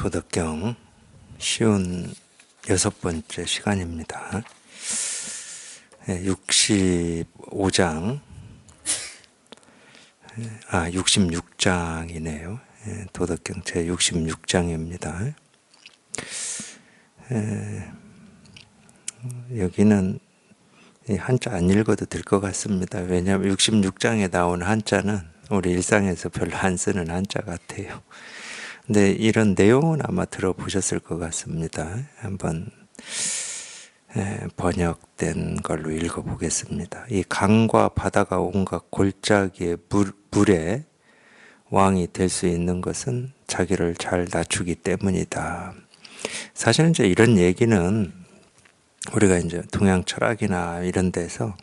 도덕경 쉬운 6번째 시간입니다. 65장, 66장이네요. 도덕경 제 66장입니다. 여기는 한자 안 읽어도 될 것 같습니다. 왜냐하면 66장에 나오는 한자는 우리 일상에서 별로 안 쓰는 한자 같아요. 근데 이런 내용은 아마 들어보셨을 것 같습니다. 한번 번역된 걸로 읽어보겠습니다. 이 강과 바다가 온갖 골짜기의 물에 왕이 될 수 있는 것은 자기를 잘 낮추기 때문이다. 사실은 이제 이런 얘기는 우리가 이제 동양 철학이나 이런 데서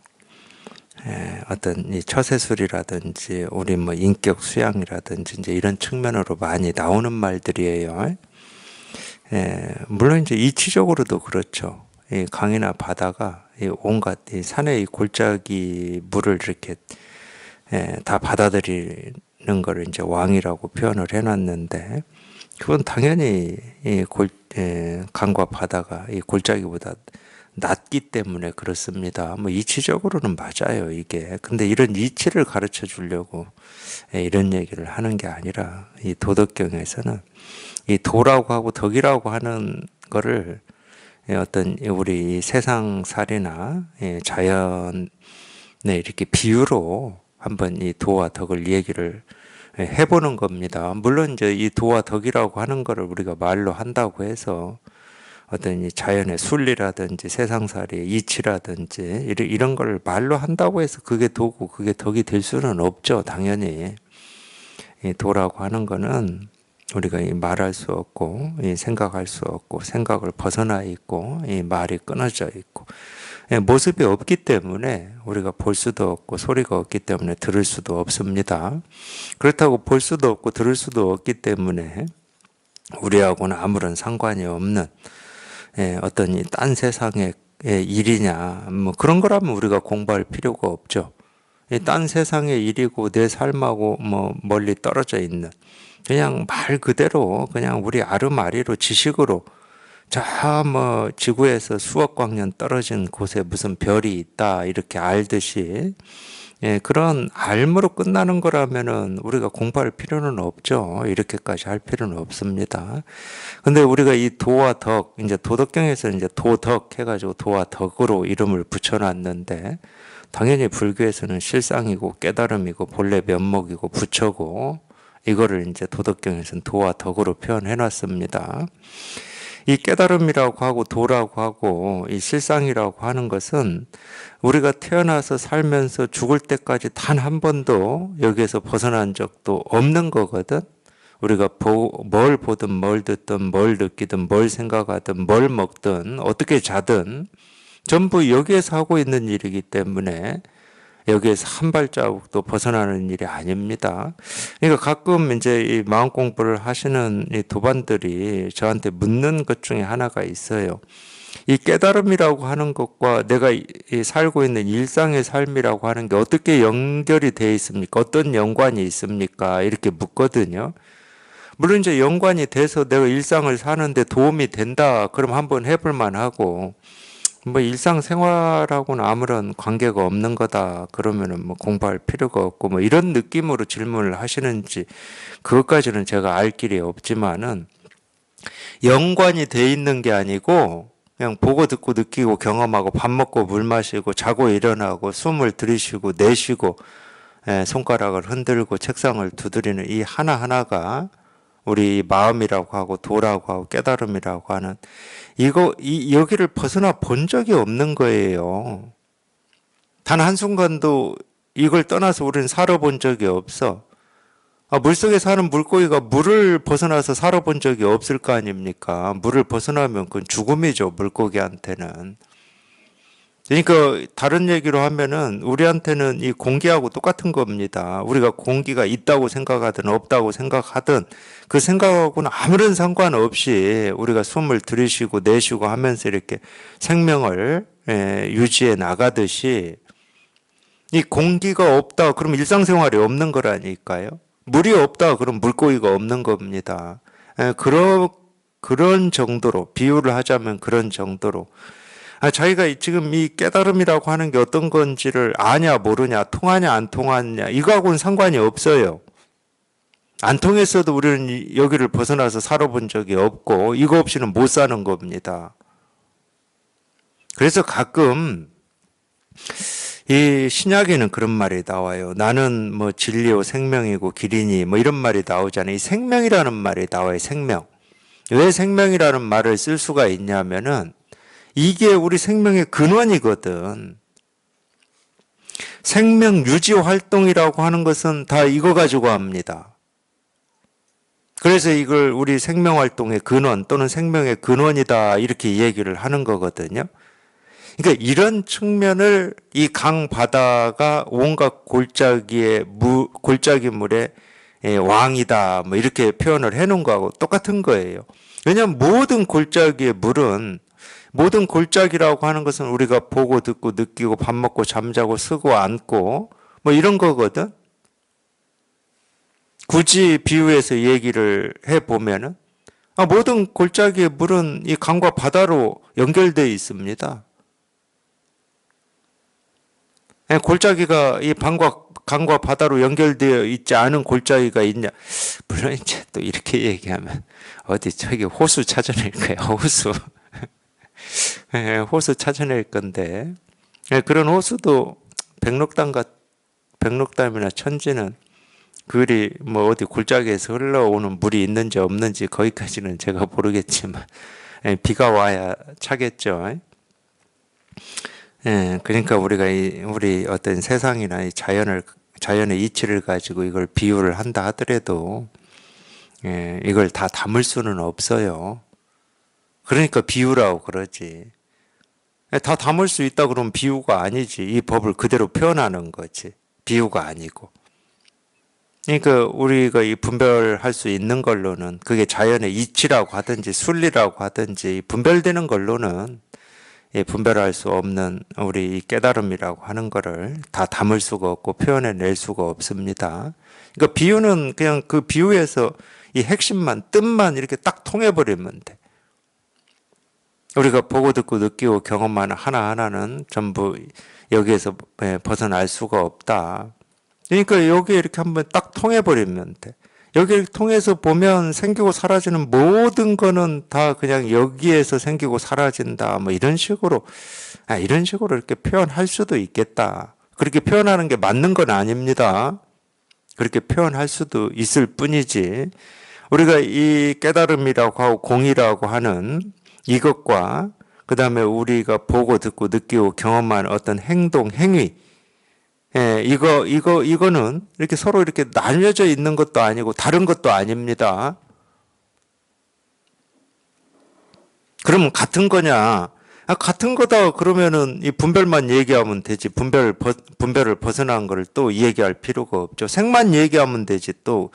어떤 이 처세술이라든지 우리 뭐 인격 수양이라든지 이제 이런 측면으로 많이 나오는 말들이에요. 물론 이제 이치적으로도 그렇죠. 이 강이나 바다가 이 온갖 이 산의 이 골짜기 물을 이렇게 다 받아들이는 거를 이제 왕이라고 표현을 해놨는데, 그건 당연히 이 강과 바다가 이 골짜기보다 낮기 때문에 그렇습니다. 뭐 이치적으로는 맞아요, 이게. 근데 이런 이치를 가르쳐 주려고 이런 얘기를 하는 게 아니라, 이 도덕경에서는 이 도라고 하고 덕이라고 하는 거를 어떤 우리 세상살이나 자연에 이렇게 비유로 한번 이 도와 덕을 얘기를 해보는 겁니다. 물론 이제 이 도와 덕이라고 하는 거를 우리가 말로 한다고 해서 어떤 이 자연의 순리라든지 세상살이의 이치라든지 이런 걸 말로 한다고 해서 그게 도고 그게 덕이 될 수는 없죠. 당연히 이 도라고 하는 거는 우리가 이 말할 수 없고 이 생각할 수 없고 생각을 벗어나 있고 이 말이 끊어져 있고 모습이 없기 때문에 우리가 볼 수도 없고 소리가 없기 때문에 들을 수도 없습니다. 그렇다고 볼 수도 없고 들을 수도 없기 때문에 우리하고는 아무런 상관이 없는 어떤 이 딴 세상의 일이냐, 뭐 그런 거라면 우리가 공부할 필요가 없죠. 이 딴 세상의 일이고 내 삶하고 뭐 멀리 떨어져 있는, 그냥 말 그대로 그냥 우리 아르마리로 지식으로 저 뭐 지구에서 수억 광년 떨어진 곳에 무슨 별이 있다 이렇게 알듯이 그런 알므로 끝나는 거라면은 우리가 공부할 필요는 없죠. 이렇게까지 할 필요는 없습니다. 근데 우리가 이 도와 덕, 이제 도덕경에서 이제 도덕 해가지고 도와 덕으로 이름을 붙여놨는데, 당연히 불교에서는 실상이고 깨달음이고 본래 면목이고 부처고, 이거를 이제 도덕경에서는 도와 덕으로 표현해놨습니다. 이 깨달음이라고 하고 도라고 하고 이 실상이라고 하는 것은 우리가 태어나서 살면서 죽을 때까지 단 한 번도 여기에서 벗어난 적도 없는 거거든. 우리가 뭘 보든 뭘 듣든 뭘 느끼든 뭘 생각하든 뭘 먹든 어떻게 자든 전부 여기에서 하고 있는 일이기 때문에 여기에서 한 발자국도 벗어나는 일이 아닙니다. 그러니까 가끔 이제 이 마음 공부를 하시는 이 도반들이 저한테 묻는 것 중에 하나가 있어요. 이 깨달음이라고 하는 것과 내가 살고 있는 일상의 삶이라고 하는 게 어떻게 연결이 되어 있습니까? 어떤 연관이 있습니까? 이렇게 묻거든요. 물론 이제 연관이 돼서 내가 일상을 사는데 도움이 된다, 그럼 한번 해볼 만하고, 뭐 일상생활하고는 아무런 관계가 없는 거다 그러면은 뭐 공부할 필요가 없고, 뭐 이런 느낌으로 질문을 하시는지 그것까지는 제가 알 길이 없지만은, 연관이 돼 있는 게 아니고 그냥 보고 듣고 느끼고 경험하고 밥 먹고 물 마시고 자고 일어나고 숨을 들이쉬고 내쉬고 손가락을 흔들고 책상을 두드리는 이 하나하나가 우리 마음이라고 하고 도라고 하고 깨달음이라고 하는 여기를 벗어나 본 적이 없는 거예요. 단 한순간도 이걸 떠나서 우리는 살아본 적이 없어. 물속에 사는 물고기가 물을 벗어나서 살아본 적이 없을 거 아닙니까? 물을 벗어나면 그건 죽음이죠, 물고기한테는. 그러니까 다른 얘기로 하면은 우리한테는 이 공기하고 똑같은 겁니다. 우리가 공기가 있다고 생각하든 없다고 생각하든 그 생각하고는 아무런 상관없이 우리가 숨을 들이쉬고 내쉬고 하면서 이렇게 생명을 유지해 나가듯이, 이 공기가 없다 그러면 일상생활이 없는 거라니까요. 물이 없다 그러면 물고기가 없는 겁니다. 그런 정도로, 비유를 하자면 그런 정도로. 자기가 지금 이 깨달음이라고 하는 게 어떤 건지를 아냐, 모르냐, 통하냐, 안 통하냐, 이거하고는 상관이 없어요. 안 통했어도 우리는 여기를 벗어나서 살아본 적이 없고, 이거 없이는 못 사는 겁니다. 그래서 가끔, 이 신약에는 그런 말이 나와요. 나는 뭐 진리요 생명이고 길이니 뭐 이런 말이 나오잖아요. 이 생명이라는 말이 나와요. 생명. 왜 생명이라는 말을 쓸 수가 있냐면은 이게 우리 생명의 근원이거든. 생명 유지 활동이라고 하는 것은 다 이거 가지고 합니다. 그래서 이걸 우리 생명 활동의 근원 또는 생명의 근원이다 이렇게 얘기를 하는 거거든요. 그러니까 이런 측면을 이 강 바다가 온갖 골짜기 물의 왕이다 뭐 이렇게 표현을 해놓은 거하고 똑같은 거예요. 왜냐하면 모든 골짜기라고 하는 것은 우리가 보고 듣고 느끼고 밥 먹고 잠자고 쓰고 앉고 뭐 이런 거거든. 굳이 비유해서 얘기를 해보면은 모든 골짜기의 물은 이 강과 바다로 연결되어 있습니다. 골짜기가 이 강과 바다로 연결되어 있지 않은 골짜기가 있냐? 물론 이제 또 이렇게 얘기하면 어디 저기 호수 찾아낼 거야, 호수. 호수 찾아낼 건데 그런 호수도 백록담이나 천지는 그리 뭐 어디 골짜기에서 흘러오는 물이 있는지 없는지 거기까지는 제가 모르겠지만 비가 와야 차겠죠. 그러니까 우리가 우리 어떤 세상이나 이 자연의 이치를 가지고 이걸 비유를 한다 하더라도 이걸 다 담을 수는 없어요. 그러니까 비유라고 그러지. 다 담을 수 있다 그러면 비유가 아니지. 이 법을 그대로 표현하는 거지. 비유가 아니고. 그러니까 우리가 이 분별할 수 있는 걸로는 그게 자연의 이치라고 하든지 순리라고 하든지 분별되는 걸로는 분별할 수 없는 우리 깨달음이라고 하는 거를 다 담을 수가 없고 표현해낼 수가 없습니다. 그러니까 비유는 그냥 그 비유에서 이 핵심만, 뜻만 이렇게 딱 통해버리면 돼. 우리가 보고 듣고 느끼고 경험하는 하나하나는 전부 여기에서 벗어날 수가 없다. 그러니까 여기에 이렇게 한번 딱 통해버리면 돼. 여기를 통해서 보면 생기고 사라지는 모든 거는 다 그냥 여기에서 생기고 사라진다. 뭐 이런 식으로 이렇게 표현할 수도 있겠다. 그렇게 표현하는 게 맞는 건 아닙니다. 그렇게 표현할 수도 있을 뿐이지. 우리가 이 깨달음이라고 하고 공이라고 하는 이것과 그 다음에 우리가 보고 듣고 느끼고 경험하는 어떤 행동, 행위 이거는 이렇게 서로 이렇게 나뉘어져 있는 것도 아니고 다른 것도 아닙니다. 그러면 같은 거냐? 같은 거다 그러면은 이 분별만 얘기하면 되지. 분별을 벗어난 걸 또 얘기할 필요가 없죠. 색만 얘기하면 되지. 또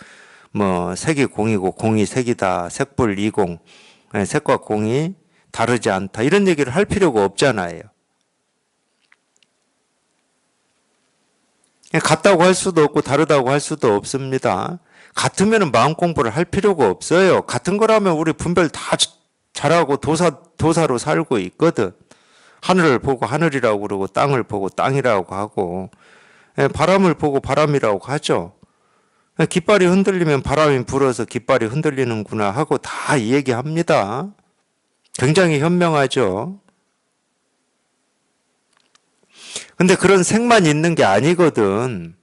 뭐 색이 공이고 공이 색이다. 색불 이공. 색과 공이 다르지 않다. 이런 얘기를 할 필요가 없잖아요. 같다고 할 수도 없고 다르다고 할 수도 없습니다. 같으면 마음 공부를 할 필요가 없어요. 같은 거라면 우리 분별 다 잘하고 도사로 살고 있거든. 하늘을 보고 하늘이라고 그러고 땅을 보고 땅이라고 하고 바람을 보고 바람이라고 하죠. 깃발이 흔들리면 바람이 불어서 깃발이 흔들리는구나 하고 다 얘기합니다. 굉장히 현명하죠. 근데 그런 색만 있는 게 아니거든.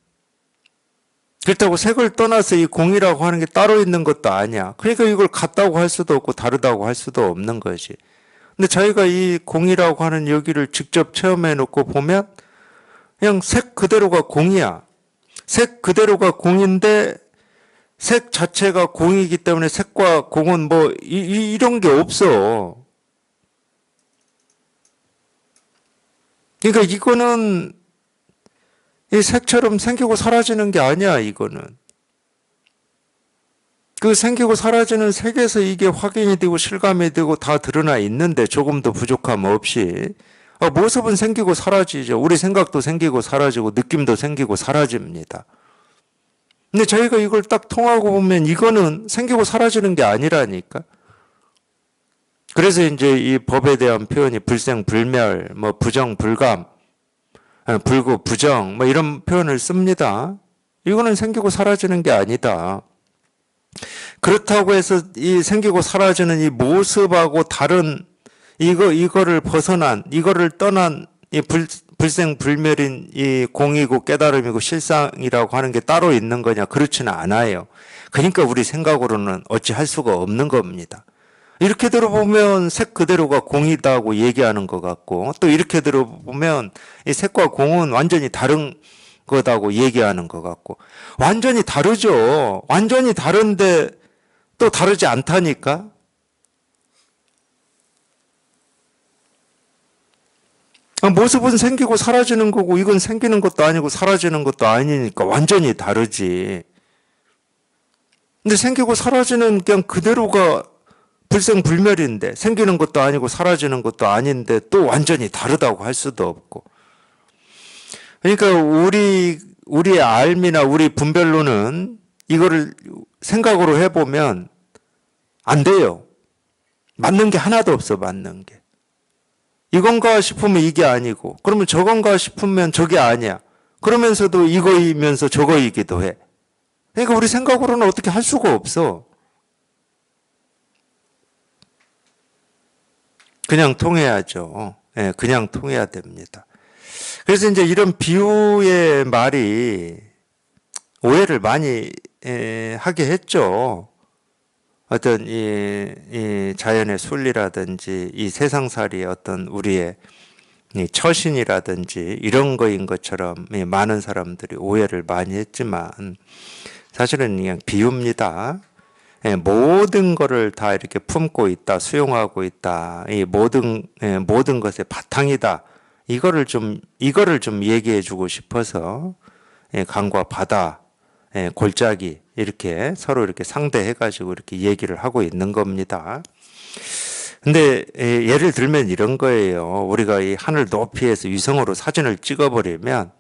그렇다고 색을 떠나서 이 공이라고 하는 게 따로 있는 것도 아니야. 그러니까 이걸 같다고 할 수도 없고 다르다고 할 수도 없는 거지. 근데 저희가 이 공이라고 하는 여기를 직접 체험해 놓고 보면 그냥 색 그대로가 공이야. 색 그대로가 공인데 색 자체가 공이기 때문에 색과 공은 뭐 이런 게 없어. 그러니까 이거는 이 색처럼 생기고 사라지는 게 아니야, 이거는. 그 생기고 사라지는 색에서 이게 확인이 되고 실감이 되고 다 드러나 있는데 조금도 부족함 없이 모습은 생기고 사라지죠. 우리 생각도 생기고 사라지고 느낌도 생기고 사라집니다. 근데 저희가 이걸 딱 통하고 보면 이거는 생기고 사라지는 게 아니라니까. 그래서 이제 이 법에 대한 표현이 불생불멸, 뭐 부정불감, 불구, 부정, 뭐 이런 표현을 씁니다. 이거는 생기고 사라지는 게 아니다. 그렇다고 해서 이 생기고 사라지는 이 모습하고 다른 이거를 벗어난, 이거를 떠난 이 불생불멸인 이 공이고 깨달음이고 실상이라고 하는 게 따로 있는 거냐? 그렇지는 않아요. 그러니까 우리 생각으로는 어찌 할 수가 없는 겁니다. 이렇게 들어보면 색 그대로가 공이다고 얘기하는 것 같고, 또 이렇게 들어보면 이 색과 공은 완전히 다른 거다고 얘기하는 것 같고, 완전히 다르죠. 완전히 다른데 또 다르지 않다니까? 모습은 생기고 사라지는 거고, 이건 생기는 것도 아니고 사라지는 것도 아니니까 완전히 다르지. 근데 생기고 사라지는 그냥 그대로가 불생불멸인데, 생기는 것도 아니고 사라지는 것도 아닌데 또 완전히 다르다고 할 수도 없고. 그러니까 우리의 알미나 우리 분별로는 이거를 생각으로 해보면 안 돼요. 맞는 게 하나도 없어, 맞는 게. 이건가 싶으면 이게 아니고, 그러면 저건가 싶으면 저게 아니야. 그러면서도 이거이면서 저거이기도 해. 그러니까 우리 생각으로는 어떻게 할 수가 없어. 그냥 통해야죠. 예, 그냥 통해야 됩니다. 그래서 이제 이런 비유의 말이 오해를 많이 하게 했죠. 어떤 이 자연의 순리라든지 이 세상살이의 어떤 우리의 이 처신이라든지 이런 거인 것처럼 많은 사람들이 오해를 많이 했지만 사실은 그냥 비유입니다. 모든 것을 다 이렇게 품고 있다, 수용하고 있다, 이 모든 것의 바탕이다. 이거를 좀 얘기해 주고 싶어서 강과 바다, 골짜기 이렇게 서로 이렇게 상대해 가지고 이렇게 얘기를 하고 있는 겁니다. 근데 예를 들면 이런 거예요. 우리가 이 하늘 높이에서 위성으로 사진을 찍어버리면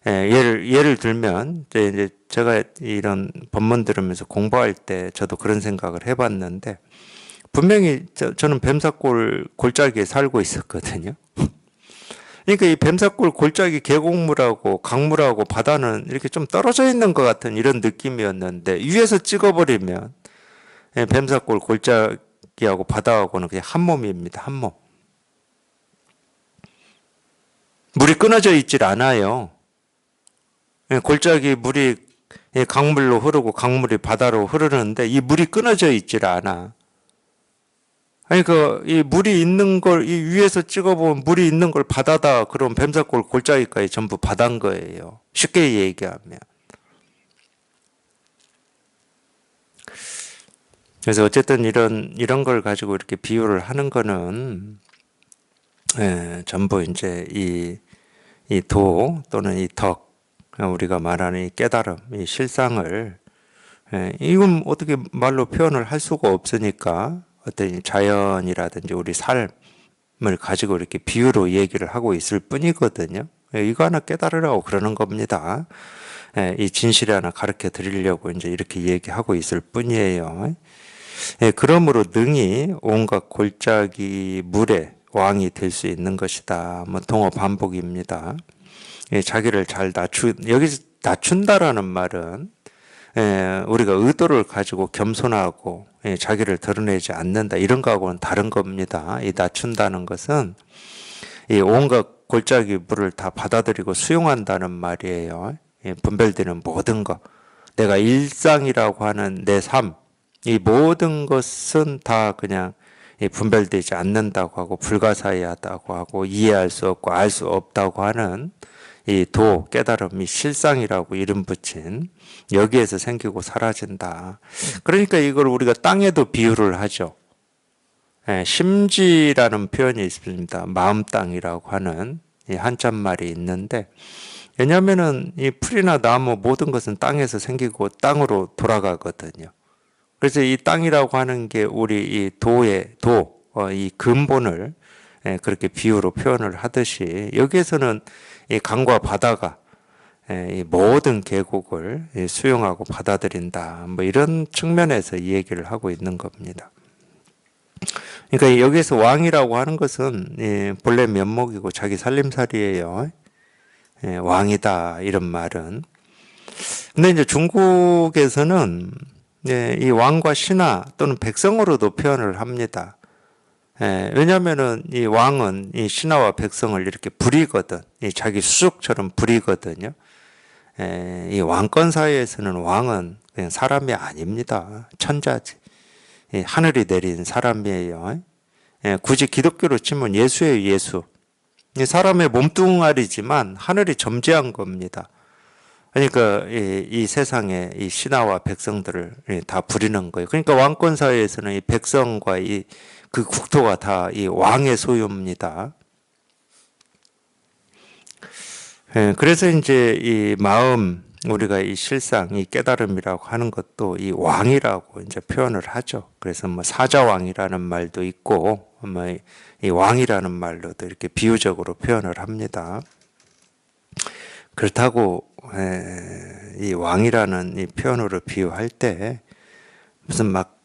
예를 들면 이제 제가 이런 법문 들으면서 공부할 때 저도 그런 생각을 해봤는데 분명히 저는 뱀사골 골짜기에 살고 있었거든요. 그러니까 이 뱀사골 골짜기 계곡물하고 강물하고 바다는 이렇게 좀 떨어져 있는 것 같은 이런 느낌이었는데 위에서 찍어버리면 뱀사골 골짜기하고 바다하고는 그냥 한 몸입니다. 한 몸. 물이 끊어져 있질 않아요. 골짜기 물이 강물로 흐르고 강물이 바다로 흐르는데 이 물이 끊어져 있질 않아. 아니 이 물이 있는 걸 이 위에서 찍어보면 물이 있는 걸 바다다. 그럼 뱀사골 골짜기까지 전부 바다인 거예요. 쉽게 얘기하면. 그래서 어쨌든 이런 걸 가지고 이렇게 비유를 하는 거는 전부 이제 이 도 또는 이 덕 우리가 말하는 이 깨달음, 이 실상을 이건 어떻게 말로 표현을 할 수가 없으니까 어떤 자연이라든지 우리 삶을 가지고 이렇게 비유로 얘기를 하고 있을 뿐이거든요. 이거 하나 깨달으라고 그러는 겁니다. 이 진실을 하나 가르쳐 드리려고 이제 이렇게 얘기하고 있을 뿐이에요. 그러므로 능히 온갖 골짜기 물의 왕이 될 수 있는 것이다. 뭐 동어 반복입니다. 자기를 잘 여기서 낮춘다라는 말은 우리가 의도를 가지고 겸손하고 자기를 드러내지 않는다 이런 거하고는 다른 겁니다. 이 낮춘다는 것은 이 온갖 골짜기 물을 다 받아들이고 수용한다는 말이에요. 분별되는 모든 것, 내가 일상이라고 하는 내 삶, 이 모든 것은 다 그냥 분별되지 않는다고 하고 불가사의하다고 하고 이해할 수 없고 알 수 없다고 하는 이 깨달음이 실상이라고 이름 붙인 여기에서 생기고 사라진다. 그러니까 이걸 우리가 땅에도 비유를 하죠. 심지라는 표현이 있습니다. 마음 땅이라고 하는 이 한자말이 있는데 왜냐하면은 이 풀이나 나무 모든 것은 땅에서 생기고 땅으로 돌아가거든요. 그래서 이 땅이라고 하는 게 우리 이 이 근본을 그렇게 비유로 표현을 하듯이 여기에서는 이 강과 바다가 이 모든 계곡을 수용하고 받아들인다. 뭐 이런 측면에서 이 얘기를 하고 있는 겁니다. 그러니까 여기서 왕이라고 하는 것은 본래 면목이고 자기 살림살이에요. 왕이다 이런 말은. 근데 이제 중국에서는 이 왕과 신하 또는 백성으로도 표현을 합니다. 왜냐하면은 이 왕은 이 신하와 백성을 이렇게 부리거든. 이 자기 수족처럼 부리거든요. 이 왕권 사회에서는 왕은 그냥 사람이 아닙니다. 천자지. 하늘이 내린 사람이에요. 굳이 기독교로 치면 예수예요, 예수. 사람의 몸뚱아리지만 하늘이 점지한 겁니다. 그러니까 이 세상에 이 신하와 백성들을 다 부리는 거예요. 그러니까 왕권 사회에서는 이 백성과 그 국토가 다 이 왕의 소유입니다. 그래서 이제 이 마음, 우리가 이 실상, 이 깨달음이라고 하는 것도 이 왕이라고 이제 표현을 하죠. 그래서 뭐 사자왕이라는 말도 있고, 뭐 이 왕이라는 말로도 이렇게 비유적으로 표현을 합니다. 그렇다고 이 왕이라는 이 표현으로 비유할 때 무슨 막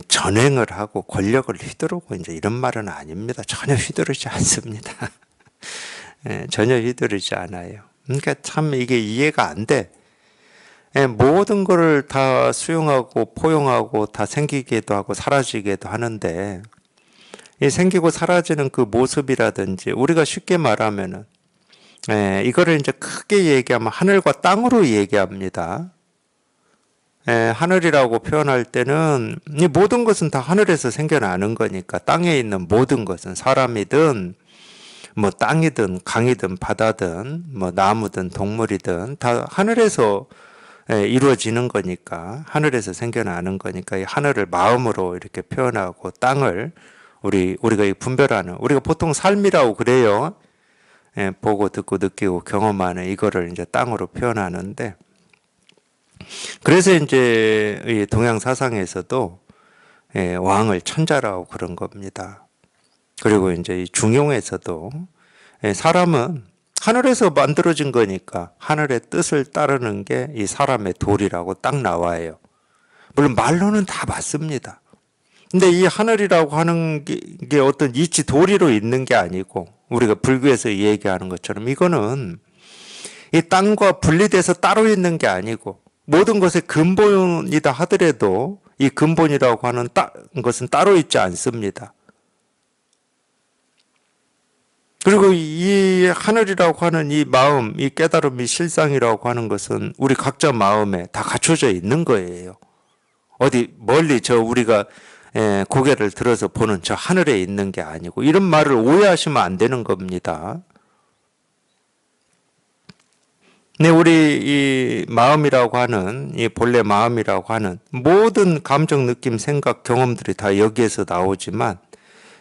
전횡을 하고 권력을 휘두르고 이제 이런 말은 아닙니다. 전혀 휘두르지 않습니다. 전혀 휘두르지 않아요. 그러니까 참 이게 이해가 안 돼. 모든 거를 다 수용하고 포용하고 다 생기기도 하고 사라지기도 하는데 이 생기고 사라지는 그 모습이라든지 우리가 쉽게 말하면은 이거를 이제 크게 얘기하면 하늘과 땅으로 얘기합니다. 하늘이라고 표현할 때는 이 모든 것은 다 하늘에서 생겨나는 거니까 땅에 있는 모든 것은 사람이든 뭐 땅이든 강이든 바다든 뭐 나무든 동물이든 다 하늘에서 이루어지는 거니까 하늘에서 생겨나는 거니까 이 하늘을 마음으로 이렇게 표현하고 땅을 우리가 분별하는 우리가 보통 삶이라고 그래요. 보고 듣고 느끼고 경험하는 이거를 이제 땅으로 표현하는데 그래서 이제 이 동양 사상에서도 왕을 천자라고 그런 겁니다. 그리고 이제 이 중용에서도 사람은 하늘에서 만들어진 거니까 하늘의 뜻을 따르는 게 이 사람의 도리라고 딱 나와요. 물론 말로는 다 맞습니다. 근데 이 하늘이라고 하는 게 어떤 이치 도리로 있는 게 아니고 우리가 불교에서 얘기하는 것처럼 이거는 이 땅과 분리돼서 따로 있는 게 아니고 모든 것의 근본이다 하더라도 이 근본이라고 하는 것은 따로 있지 않습니다. 그리고 이 하늘이라고 하는 이 마음, 이 깨달음, 이 실상이라고 하는 것은 우리 각자 마음에 다 갖춰져 있는 거예요. 어디 멀리 우리가 고개를 들어서 보는 저 하늘에 있는 게 아니고 이런 말을 오해하시면 안 되는 겁니다. 네, 우리 이 마음이라고 하는 이 본래 마음이라고 하는 모든 감정, 느낌, 생각, 경험들이 다 여기에서 나오지만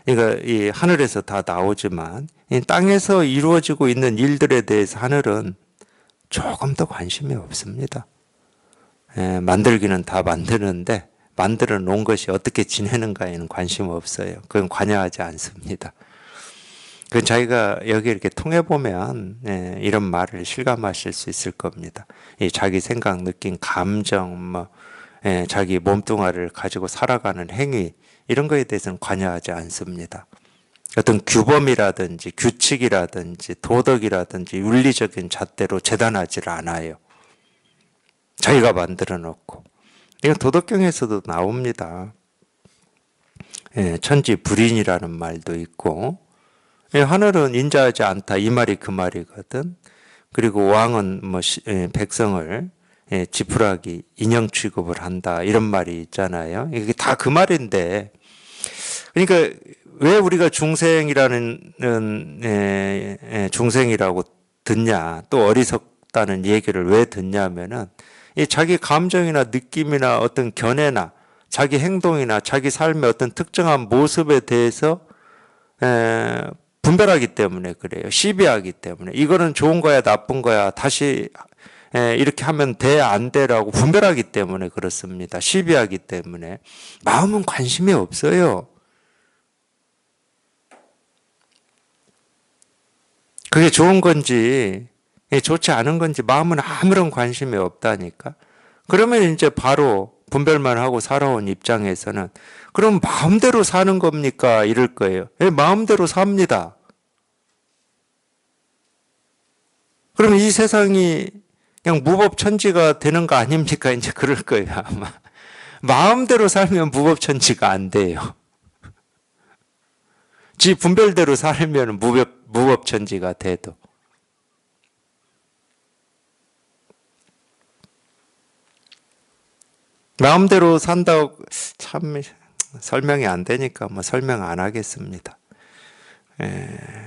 그러니까 이 하늘에서 다 나오지만 이 땅에서 이루어지고 있는 일들에 대해서 하늘은 조금 더 관심이 없습니다. 만들기는 다 만드는데 만들어 놓은 것이 어떻게 지내는가에는 관심 없어요. 그건 관여하지 않습니다. 그 자기가 여기 이렇게 통해 보면 이런 말을 실감하실 수 있을 겁니다. 이 자기 생각, 느낌, 감정, 자기 몸뚱아리를 가지고 살아가는 행위 이런 거에 대해서는 관여하지 않습니다. 어떤 규범이라든지 규칙이라든지 도덕이라든지 윤리적인 잣대로 재단하지를 않아요. 자기가 만들어 놓고 이건 도덕경에서도 나옵니다. 천지불인이라는 말도 있고 하늘은 인자하지 않다 이 말이 그 말이거든. 그리고 왕은 백성을 지푸라기 인형 취급을 한다 이런 말이 있잖아요. 이게 다 그 말인데 그러니까 왜 우리가 중생이라고 듣냐 또 어리석다는 얘기를 왜 듣냐면은 이 자기 감정이나 느낌이나 어떤 견해나 자기 행동이나 자기 삶의 어떤 특정한 모습에 대해서 분별하기 때문에 그래요. 시비하기 때문에 이거는 좋은 거야 나쁜 거야 다시 이렇게 하면 돼 안 돼라고 분별하기 때문에 그렇습니다. 시비하기 때문에 마음은 관심이 없어요. 그게 좋은 건지 좋지 않은 건지 마음은 아무런 관심이 없다니까. 그러면 이제 바로 분별만 하고 살아온 입장에서는 그럼 마음대로 사는 겁니까? 이럴 거예요. 예, 마음대로 삽니다. 그럼 이 세상이 그냥 무법천지가 되는 거 아닙니까? 이제 그럴 거예요, 아마. 마음대로 살면 무법천지가 안 돼요. 지 분별대로 살면 무법천지가 돼도. 마음대로 산다고 참 설명이 안 되니까 뭐 설명 안 하겠습니다.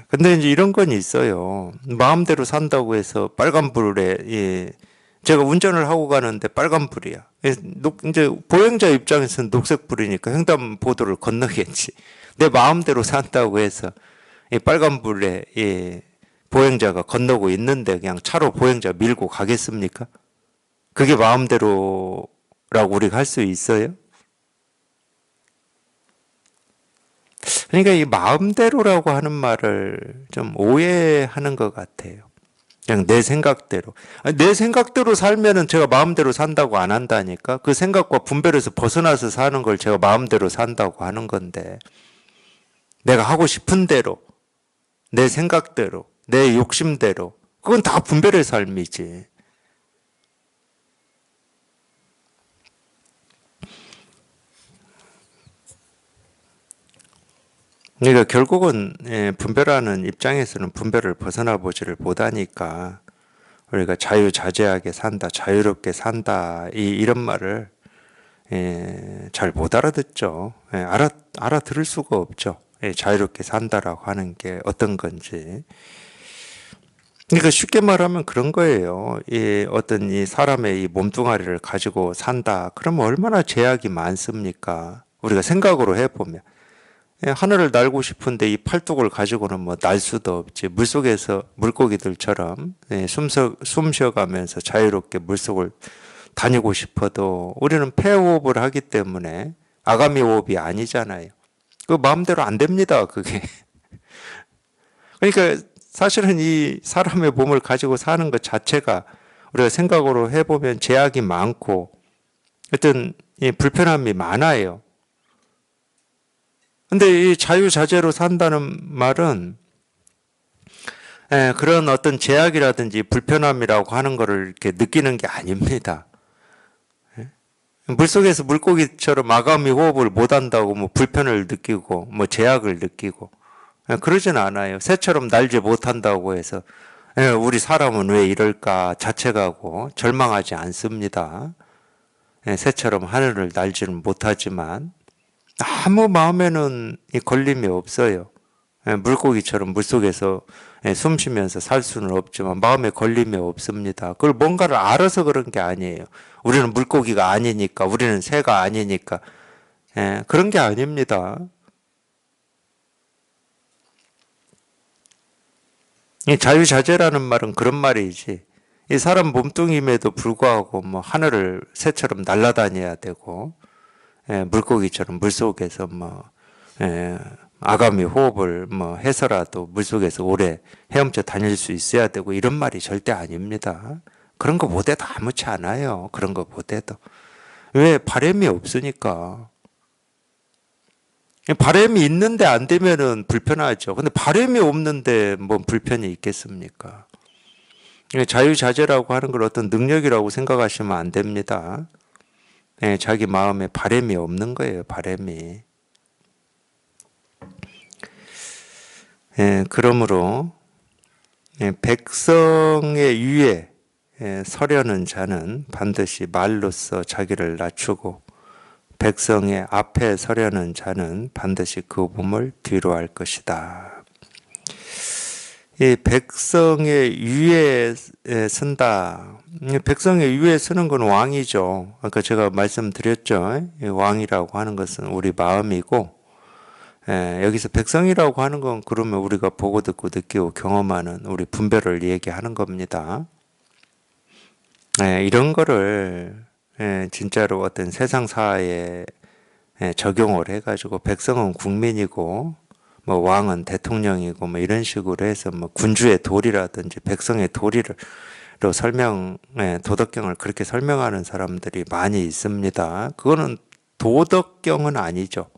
근데 이제 이런 건 있어요. 마음대로 산다고 해서 빨간불에, 예, 제가 운전을 하고 가는데 빨간불이야. 예, 이제 보행자 입장에서는 녹색불이니까 횡단보도를 건너겠지. 내 마음대로 산다고 해서 이 빨간불에, 예, 보행자가 건너고 있는데 그냥 차로 보행자 밀고 가겠습니까? 그게 마음대로라고 우리가 할 수 있어요? 그러니까 이 마음대로라고 하는 말을 좀 오해하는 것 같아요. 그냥 내 생각대로. 내 생각대로 살면은 제가 마음대로 산다고 안 한다니까? 그 생각과 분별에서 벗어나서 사는 걸 제가 마음대로 산다고 하는 건데, 내가 하고 싶은 대로, 내 생각대로, 내 욕심대로, 그건 다 분별의 삶이지. 그러니까 결국은 분별하는 입장에서는 분별을 벗어나 보지를 못하니까 우리가 자유자재하게 산다, 자유롭게 산다 이런 말을 잘 못 알아듣죠. 알아들을 수가 없죠. 자유롭게 산다라고 하는 게 어떤 건지. 그러니까 쉽게 말하면 그런 거예요. 어떤 이 사람의 이 몸뚱아리를 가지고 산다. 그러면 얼마나 제약이 많습니까? 우리가 생각으로 해보면. 하늘을 날고 싶은데 이 팔뚝을 가지고는 뭐 날 수도 없지. 물속에서 물고기들처럼 숨 쉬어가면서 자유롭게 물속을 다니고 싶어도 우리는 폐호흡을 하기 때문에 아가미 호흡이 아니잖아요. 그 마음대로 안 됩니다, 그게. 그러니까 사실은 이 사람의 몸을 가지고 사는 것 자체가 우리가 생각으로 해보면 제약이 많고 어떤 불편함이 많아요. 근데 이 자유자재로 산다는 말은 그런 어떤 제약이라든지 불편함이라고 하는 거를 이렇게 느끼는 게 아닙니다. 물속에서 물고기처럼 아가미 호흡을 못 한다고 뭐 불편을 느끼고 뭐 제약을 느끼고 그러진 않아요. 새처럼 날지 못한다고 해서 우리 사람은 왜 이럴까 자책하고 절망하지 않습니다. 새처럼 하늘을 날지는 못하지만 아무 마음에는 이 걸림이 없어요. 물고기처럼 물속에서 숨 쉬면서 살 수는 없지만 마음에 걸림이 없습니다. 그걸 뭔가를 알아서 그런 게 아니에요. 우리는 물고기가 아니니까, 우리는 새가 아니니까. 그런 게 아닙니다. 이 자유자재라는 말은 그런 말이지. 이 사람 몸뚱임에도 불구하고 뭐 하늘을 새처럼 날아다녀야 되고, 물고기처럼 물속에서 뭐 아가미 호흡을 뭐 해서라도 물속에서 오래 헤엄쳐 다닐 수 있어야 되고 이런 말이 절대 아닙니다. 그런 거 못해도 아무렇지 않아요. 그런 거 못해도. 왜? 바람이 없으니까. 바람이 있는데 안 되면은 불편하죠. 근데 바람이 없는데 뭐 불편이 있겠습니까? 자유자재라고 하는 걸 어떤 능력이라고 생각하시면 안 됩니다. 자기 마음에 바람이 없는 거예요, 바람이. 그러므로 백성의 위에 서려는 자는 반드시 말로써 자기를 낮추고 백성의 앞에 서려는 자는 반드시 그 몸을 뒤로 할 것이다. 이 백성의 위에 선다. 백성의 위에 서는 건 왕이죠. 아까 제가 말씀드렸죠. 왕이라고 하는 것은 우리 마음이고, 여기서 백성이라고 하는 건 그러면 우리가 보고 듣고 느끼고 경험하는 우리 분별을 얘기하는 겁니다. 이런 거를 진짜로 어떤 세상사에 적용을 해가지고 백성은 국민이고 뭐 왕은 대통령이고 뭐 이런 식으로 해서 뭐 군주의 도리라든지 백성의 도리를 도덕경을 그렇게 설명하는 사람들이 많이 있습니다. 그거는 도덕경은 아니죠.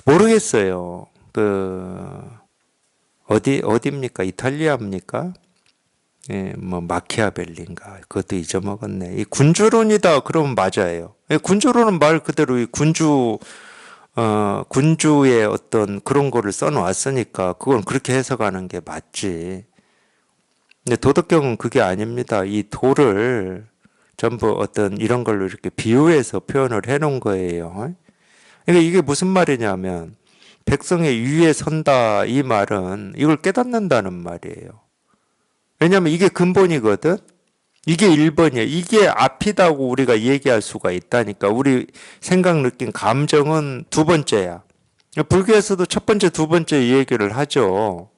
모르겠어요. 어디입니까? 이탈리아입니까? 뭐 마키아벨리인가? 그것도 잊어먹었네. 이 군주론이다 그러면 맞아요. 군주론은 말 그대로 이 군주의 어떤 그런 거를 써놓았으니까 그건 그렇게 해석하는 게 맞지. 근데 도덕경은 그게 아닙니다. 이 도를 전부 어떤 이런 걸로 이렇게 비유해서 표현을 해 놓은 거예요. 그러니까 이게 무슨 말이냐면 백성의 위에 선다 이 말은 이걸 깨닫는다는 말이에요. 왜냐하면 이게 근본이거든. 이게 1번이에요. 이게 앞이다고 우리가 얘기할 수가 있다니까. 우리 생각, 느낌, 감정은 두 번째야. 불교에서도 첫 번째, 두 번째 얘기를 하죠.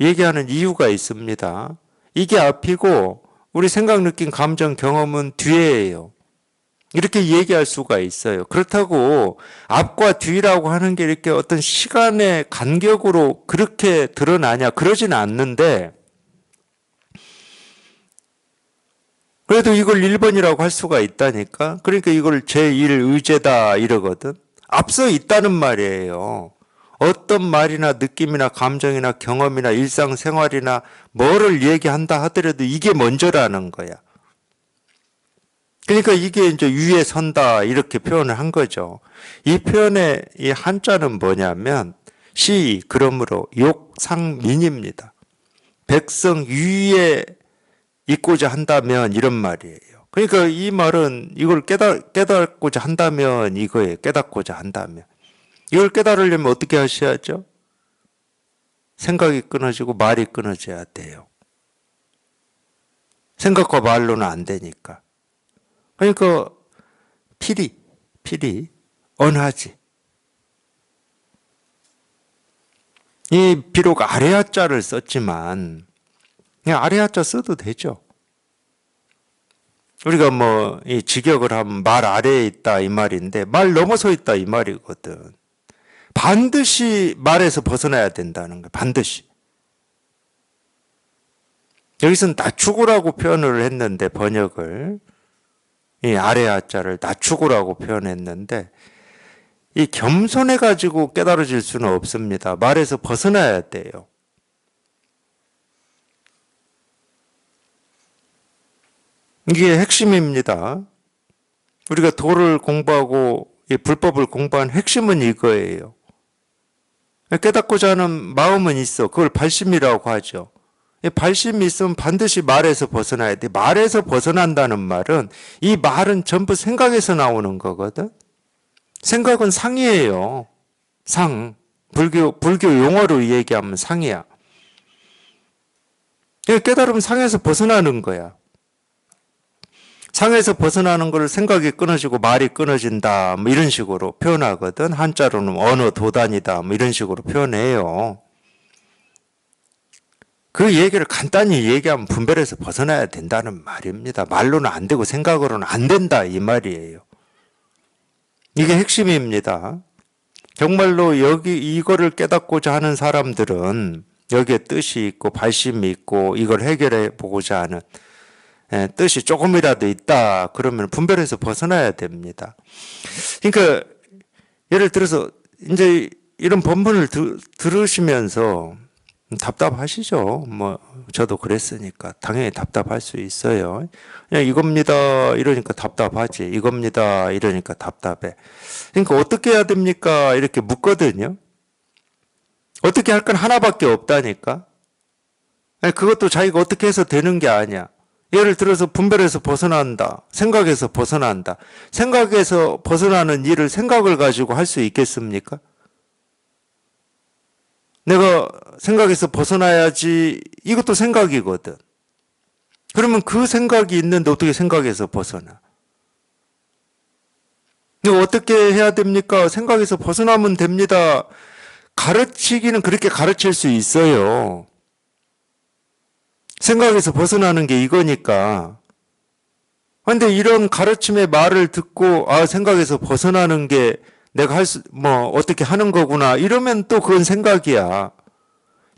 얘기하는 이유가 있습니다. 이게 앞이고 우리 생각, 느낌, 감정, 경험은 뒤에예요. 이렇게 얘기할 수가 있어요. 그렇다고 앞과 뒤라고 하는 게 이렇게 어떤 시간의 간격으로 그렇게 드러나냐? 그러진 않는데 그래도 이걸 1번이라고 할 수가 있다니까. 그러니까 이걸 제1 의제다 이러거든. 앞서 있다는 말이에요. 어떤 말이나 느낌이나 감정이나 경험이나 일상생활이나 뭐를 얘기한다 하더라도 이게 먼저라는 거야. 그러니까 이게 이제 위에 선다 이렇게 표현을 한 거죠. 이 표현의 이 한자는 뭐냐면 시 그러므로 욕상민입니다. 백성 위에 있고자 한다면 이런 말이에요. 그러니까 이 말은 이걸 깨닫고자 한다면 이거예요. 깨닫고자 한다면. 이걸 깨달으려면 어떻게 하셔야죠? 생각이 끊어지고 말이 끊어져야 돼요. 생각과 말로는 안 되니까. 그러니까 필히 언하지. 이 비록 아래아자를 썼지만 그냥 아래아자 써도 되죠. 우리가 뭐 이 직역을 하면 말 아래에 있다 이 말인데 말 넘어서 있다 이 말이거든. 반드시 말에서 벗어나야 된다는 거야. 반드시. 여기서는 낮추고라고 표현을 했는데 번역을 이 아래아자를 낮추고라고 표현했는데 이 겸손해가지고 깨달아질 수는 없습니다. 말에서 벗어나야 돼요. 이게 핵심입니다. 우리가 도를 공부하고 불법을 공부한 핵심은 이거예요. 깨닫고자 하는 마음은 있어. 그걸 발심이라고 하죠. 발심이 있으면 반드시 말에서 벗어나야 돼. 말에서 벗어난다는 말은 이 말은 전부 생각에서 나오는 거거든. 생각은 상이에요. 상. 불교 용어로 얘기하면 상이야. 깨달으면 상에서 벗어나는 거야. 상에서 벗어나는 걸 생각이 끊어지고 말이 끊어진다 뭐 이런 식으로 표현하거든. 한자로는 언어 도단이다 뭐 이런 식으로 표현해요. 그 얘기를 간단히 얘기하면 분별해서 벗어나야 된다는 말입니다. 말로는 안 되고 생각으로는 안 된다 이 말이에요. 이게 핵심입니다. 정말로 이거를 깨닫고자 하는 사람들은 여기에 뜻이 있고 발심이 있고 이걸 해결해 보고자 하는 뜻이 조금이라도 있다 그러면 분별해서 벗어나야 됩니다. 그러니까 예를 들어서 이제 이런 본문을 들으시면서 답답하시죠? 뭐 저도 그랬으니까 당연히 답답할 수 있어요. 그냥 이겁니다 이러니까 답답하지. 이겁니다 이러니까 답답해. 그러니까 어떻게 해야 됩니까? 이렇게 묻거든요. 어떻게 할 건 하나밖에 없다니까. 그것도 자기가 어떻게 해서 되는 게 아니야. 예를 들어서 분별에서 벗어난다. 생각에서 벗어난다. 생각에서 벗어나는 일을 생각을 가지고 할 수 있겠습니까? 내가 생각에서 벗어나야지. 이것도 생각이거든. 그러면 그 생각이 있는데 어떻게 생각에서 벗어나? 이거 어떻게 해야 됩니까? 생각에서 벗어나면 됩니다. 가르치기는 그렇게 가르칠 수 있어요. 생각에서 벗어나는 게 이거니까. 그런데 이런 가르침의 말을 듣고 생각에서 벗어나는 게 내가 어떻게 하는 거구나. 이러면 또 그건 생각이야.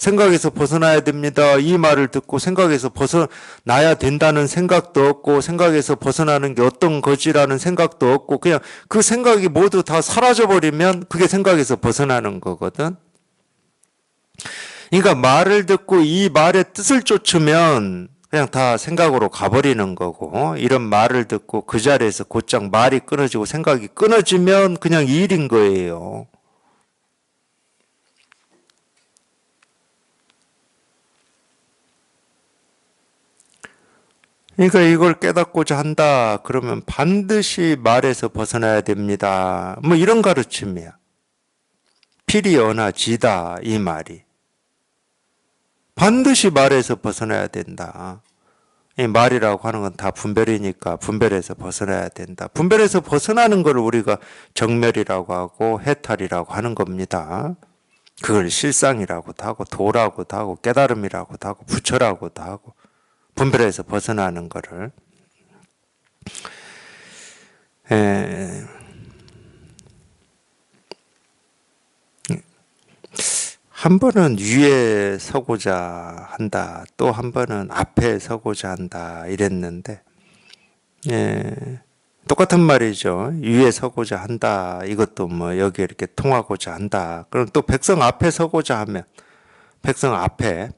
생각에서 벗어나야 됩니다. 이 말을 듣고 생각에서 벗어나야 된다는 생각도 없고 생각에서 벗어나는 게 어떤 거지라는 생각도 없고 그냥 그 생각이 모두 다 사라져버리면 그게 생각에서 벗어나는 거거든. 그러니까 말을 듣고 이 말의 뜻을 쫓으면 그냥 다 생각으로 가버리는 거고 이런 말을 듣고 그 자리에서 곧장 말이 끊어지고 생각이 끊어지면 그냥 이 일인 거예요. 그러니까 이걸 깨닫고자 한다 그러면 반드시 말에서 벗어나야 됩니다. 뭐 이런 가르침이야. 필이 언하지다 이 말이. 반드시 말에서 벗어나야 된다. 이 말이라고 하는 건 다 분별이니까 분별에서 벗어나야 된다. 분별에서 벗어나는 걸 우리가 정멸이라고 하고 해탈이라고 하는 겁니다. 그걸 실상이라고도 하고 도라고도 하고 깨달음이라고도 하고 부처라고도 하고 분별에서 벗어나는 거를 한 번은 위에 서고자 한다. 또 한 번은 앞에 서고자 한다. 이랬는데 똑같은 말이죠. 위에 서고자 한다. 이것도 뭐 여기 이렇게 통하고자 한다. 그럼 또 백성 앞에 서고자 하면 백성 앞에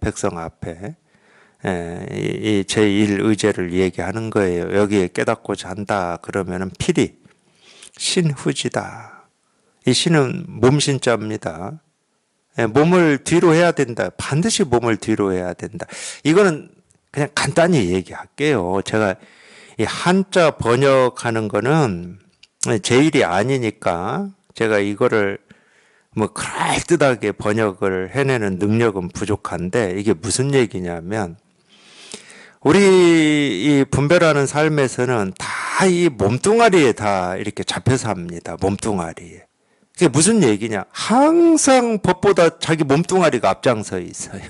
이 제1의제를 얘기하는 거예요. 여기에 깨닫고자 한다. 그러면은 필히 신후지다. 이 신은 몸신자입니다. 몸을 뒤로 해야 된다. 반드시 몸을 뒤로 해야 된다. 이거는 그냥 간단히 얘기할게요. 제가 이 한자 번역하는 거는 제 일이 아니니까 제가 이거를 뭐 그럴듯하게 번역을 해내는 능력은 부족한데 이게 무슨 얘기냐면 우리 이 분별하는 삶에서는 다 이 몸뚱아리에 다 이렇게 잡혀 삽니다. 몸뚱아리에. 그게 무슨 얘기냐? 항상 법보다 자기 몸뚱아리가 앞장서 있어요.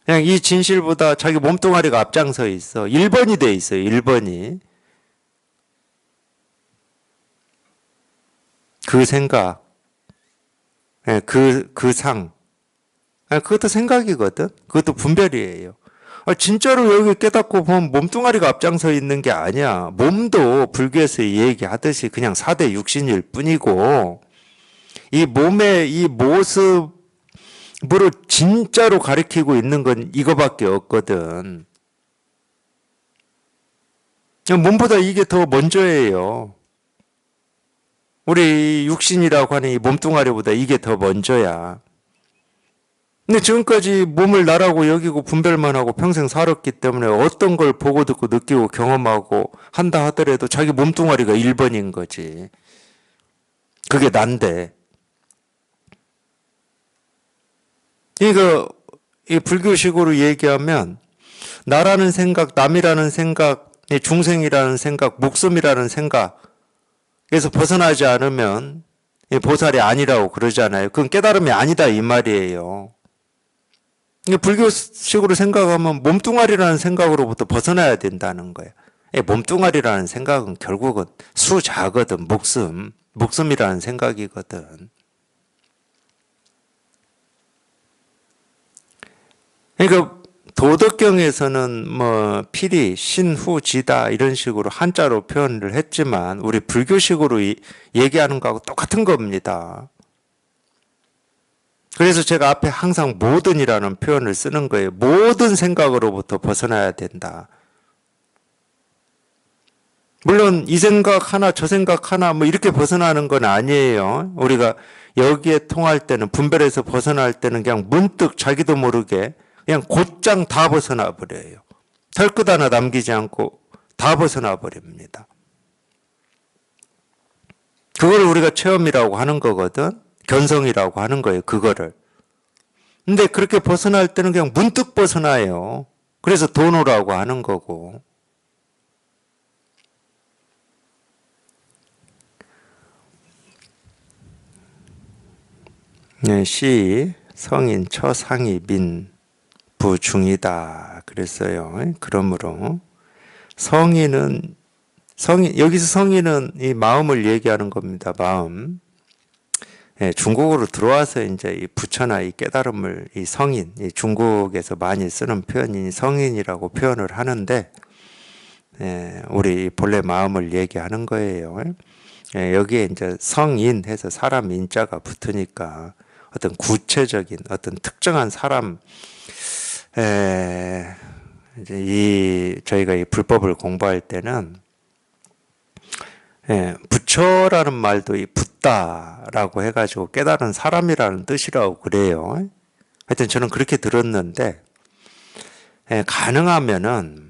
그냥 이 진실보다 자기 몸뚱아리가 앞장서 있어. 1번이 돼 있어요. 1번이. 그 생각, 그 상. 그것도 생각이거든. 그것도 분별이에요. 진짜로 여기 깨닫고 보면 몸뚱아리가 앞장서 있는 게 아니야. 몸도 불교에서 얘기하듯이 그냥 4대 육신일 뿐이고 이 몸의 이 모습으로 진짜로 가리키고 있는 건 이거밖에 없거든. 몸보다 이게 더 먼저예요. 우리 육신이라고 하는 이 몸뚱아리보다 이게 더 먼저야. 근데 지금까지 몸을 나라고 여기고 분별만 하고 평생 살았기 때문에 어떤 걸 보고 듣고 느끼고 경험하고 한다 하더라도 자기 몸뚱아리가 1번인 거지. 그게 난데. 이거 이 불교식으로 얘기하면 나라는 생각, 남이라는 생각, 중생이라는 생각, 목숨이라는 생각에서 벗어나지 않으면 보살이 아니라고 그러잖아요. 그건 깨달음이 아니다 이 말이에요. 불교식으로 생각하면 몸뚱아리라는 생각으로부터 벗어나야 된다는 거예요. 몸뚱아리라는 생각은 결국은 수자거든. 목숨이라는 생각이거든. 그러니까 도덕경에서는 뭐 필히 신후지다 이런 식으로 한자로 표현을 했지만 우리 불교식으로 얘기하는 거하고 똑같은 겁니다. 그래서 제가 앞에 항상 모든이라는 표현을 쓰는 거예요. 모든 생각으로부터 벗어나야 된다. 물론 이 생각 하나 저 생각 하나 뭐 이렇게 벗어나는 건 아니에요. 우리가 여기에 통할 때는 분별해서 벗어날 때는 그냥 문득 자기도 모르게 그냥 곧장 다 벗어나 버려요. 털끝 하나 남기지 않고 다 벗어나 버립니다. 그걸 우리가 체험이라고 하는 거거든. 견성이라고 하는 거예요. 그거를. 근데 그렇게 벗어날 때는 그냥 문득 벗어나요. 그래서 도노라고 하는 거고. 네, 시 성인 처상이 민 부중이다 그랬어요. 그러므로 여기서 성인은 이 마음을 얘기하는 겁니다. 마음. 중국으로 들어와서 이제 이 부처나 이 깨달음을 이 성인, 이 중국에서 많이 쓰는 표현이 성인이라고 표현을 하는데, 우리 본래 마음을 얘기하는 거예요. 여기에 이제 성인 해서 사람 인자가 붙으니까 어떤 구체적인 어떤 특정한 사람, 이제 저희가 이 불법을 공부할 때는 부처라는 말도 이 붓다라고 해가지고 깨달은 사람이라는 뜻이라고 그래요. 하여튼 저는 그렇게 들었는데, 가능하면은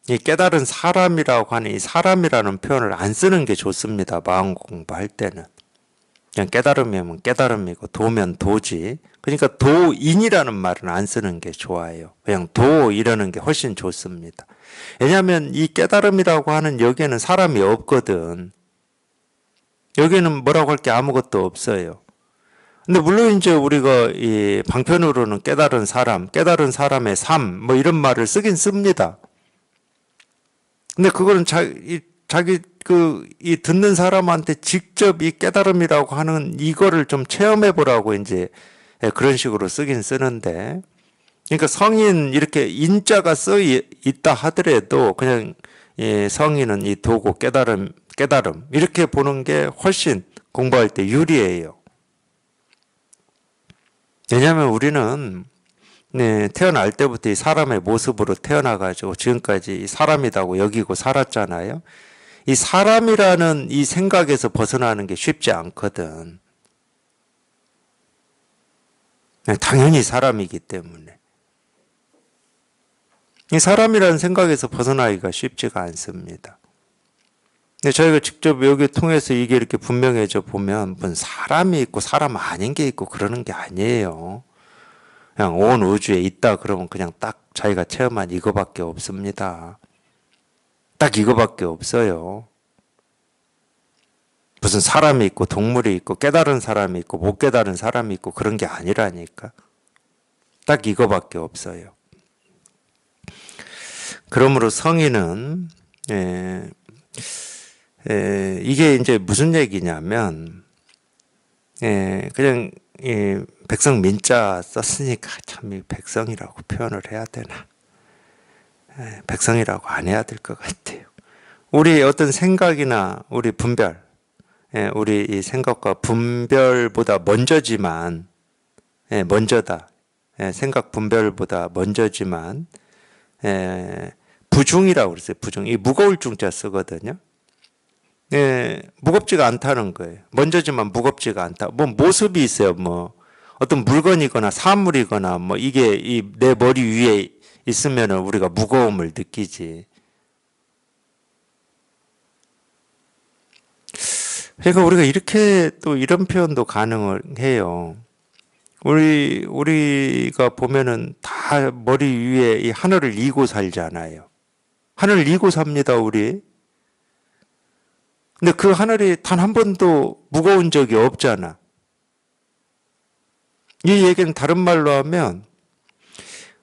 이 깨달은 사람이라고 하는 이 사람이라는 표현을 안 쓰는 게 좋습니다. 마음 공부할 때는. 그냥 깨달음이면 깨달음이고 도면 도지. 그러니까 도인이라는 말은 안 쓰는 게 좋아요. 그냥 도 이러는 게 훨씬 좋습니다. 왜냐하면 이 깨달음이라고 하는 여기에는 사람이 없거든. 여기에는 뭐라고 할 게 아무것도 없어요. 근데 물론 이제 우리가 이 방편으로는 깨달은 사람, 깨달은 사람의 삶, 뭐 이런 말을 쓰긴 씁니다. 근데 그거는 자기 이 듣는 사람한테 직접 이 깨달음이라고 하는 이거를 좀 체험해 보라고 이제 그런 식으로 쓰긴 쓰는데, 그러니까 성인 이렇게 인자가 써 있다 하더라도 그냥 성인은 이 도고 깨달음 이렇게 보는 게 훨씬 공부할 때 유리해요. 왜냐하면 우리는 태어날 때부터 이 사람의 모습으로 태어나가지고 지금까지 이 사람이라고 여기고 살았잖아요. 이 사람이라는 이 생각에서 벗어나는 게 쉽지 않거든. 당연히 사람이기 때문에. 이 사람이라는 생각에서 벗어나기가 쉽지가 않습니다. 근데 저희가 직접 여기 통해서 이게 이렇게 분명해져 보면 무슨 사람이 있고 사람 아닌 게 있고 그러는 게 아니에요. 그냥 온 우주에 있다 그러면 그냥 딱 자기가 체험한 이거밖에 없습니다. 딱 이거밖에 없어요. 무슨 사람이 있고 동물이 있고 깨달은 사람이 있고 못 깨달은 사람이 있고 그런 게 아니라니까. 딱 이거밖에 없어요. 그러므로 성인은 이게 이제 무슨 얘기냐면 그냥 백성 민자 썼으니까 참 이 백성이라고 표현을 해야 되나? 백성이라고 안 해야 될 것 같아요. 우리 어떤 생각이나 우리 분별, 우리 이 생각과 분별보다 먼저지만, 먼저다. 생각 분별보다 먼저지만, 부중이라고 그랬어요. 부중. 이 무거울 중자 쓰거든요. 무겁지가 않다는 거예요. 먼저지만 무겁지가 않다. 뭐 모습이 있어요. 뭐 어떤 물건이거나 사물이거나 뭐 이게 이 내 머리 위에 있으면 우리가 무거움을 느끼지. 그러니까 우리가 이렇게 또 이런 표현도 가능해요. 우리가 보면은 다 머리 위에 이 하늘을 이고 살잖아요. 하늘을 이고 삽니다, 우리. 근데 그 하늘이 단 한 번도 무거운 적이 없잖아. 이 얘기는 다른 말로 하면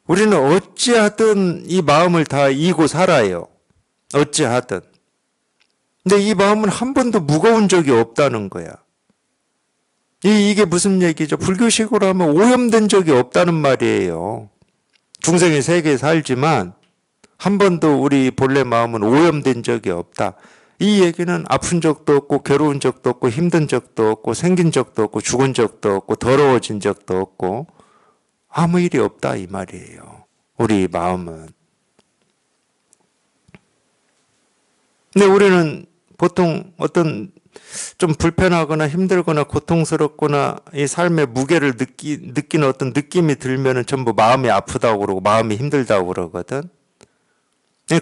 우리는 어찌하든 이 마음을 다 이고 살아요. 어찌하든. 근데 이 마음은 한 번도 무거운 적이 없다는 거야. 이게 무슨 얘기죠? 불교식으로 하면 오염된 적이 없다는 말이에요. 중생의 세계에 살지만 한 번도 우리 본래 마음은 오염된 적이 없다. 이 얘기는 아픈 적도 없고 괴로운 적도 없고 힘든 적도 없고 생긴 적도 없고 죽은 적도 없고 더러워진 적도 없고 아무 일이 없다 이 말이에요. 우리 마음은. 근데 우리는 보통 어떤 좀 불편하거나 힘들거나 고통스럽거나 이 삶의 무게를 느끼는 어떤 느낌이 들면은 전부 마음이 아프다고 그러고 마음이 힘들다고 그러거든.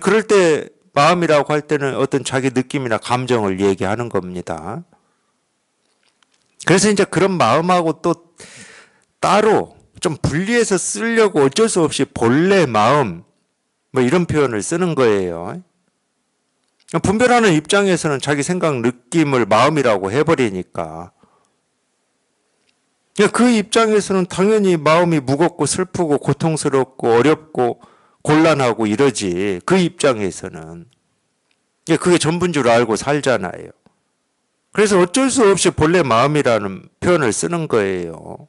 그럴 때 마음이라고 할 때는 어떤 자기 느낌이나 감정을 얘기하는 겁니다. 그래서 이제 그런 마음하고 또 따로 좀 분리해서 쓰려고 어쩔 수 없이 본래 마음 뭐 이런 표현을 쓰는 거예요. 분별하는 입장에서는 자기 생각 느낌을 마음이라고 해버리니까 그 입장에서는 당연히 마음이 무겁고 슬프고 고통스럽고 어렵고 곤란하고 이러지. 그 입장에서는 그게 전부인 줄 알고 살잖아요. 그래서 어쩔 수 없이 본래 마음이라는 표현을 쓰는 거예요.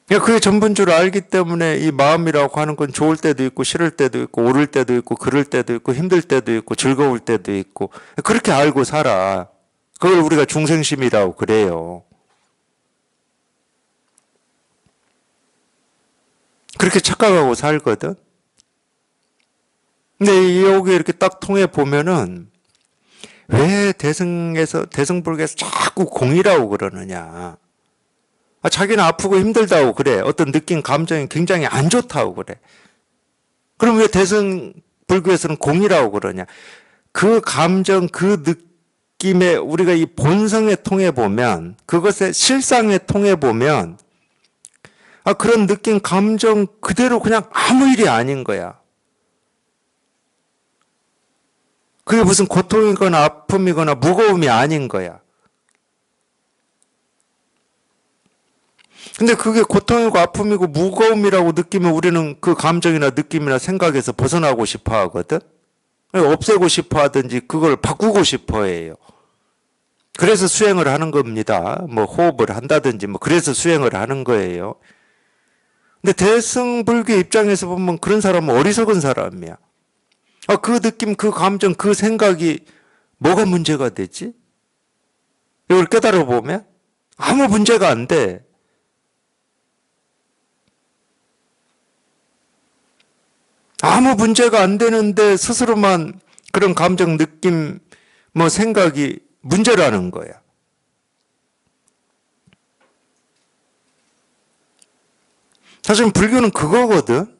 그게 전부인 줄 알기 때문에 이 마음이라고 하는 건 좋을 때도 있고 싫을 때도 있고 오를 때도 있고 그럴 때도 있고 힘들 때도 있고 즐거울 때도 있고 그렇게 알고 살아. 그걸 우리가 중생심이라고 그래요. 그렇게 착각하고 살거든. 근데 여기 이렇게 딱 통해 보면은 왜 대승불교에서 자꾸 공이라고 그러느냐. 자기는 아프고 힘들다고 그래. 어떤 느낀 감정이 굉장히 안 좋다고 그래. 그럼 왜 대승불교에서는 공이라고 그러냐. 그 감정, 그 느낌에 우리가 이 본성에 통해 보면, 그것의 실상에 통해 보면, 그런 느낀 감정 그대로 그냥 아무 일이 아닌 거야. 그게 무슨 고통이거나 아픔이거나 무거움이 아닌 거야. 근데 그게 고통이고 아픔이고 무거움이라고 느끼면 우리는 그 감정이나 느낌이나 생각에서 벗어나고 싶어 하거든. 없애고 싶어 하든지 그걸 바꾸고 싶어 해요. 그래서 수행을 하는 겁니다. 뭐 호흡을 한다든지 뭐 그래서 수행을 하는 거예요. 근데 대승불교 입장에서 보면 그런 사람은 어리석은 사람이야. 그 느낌, 그 감정, 그 생각이 뭐가 문제가 되지? 이걸 깨달아 보면 아무 문제가 안 돼. 아무 문제가 안 되는데 스스로만 그런 감정, 느낌, 뭐 생각이 문제라는 거야. 사실 불교는 그거거든.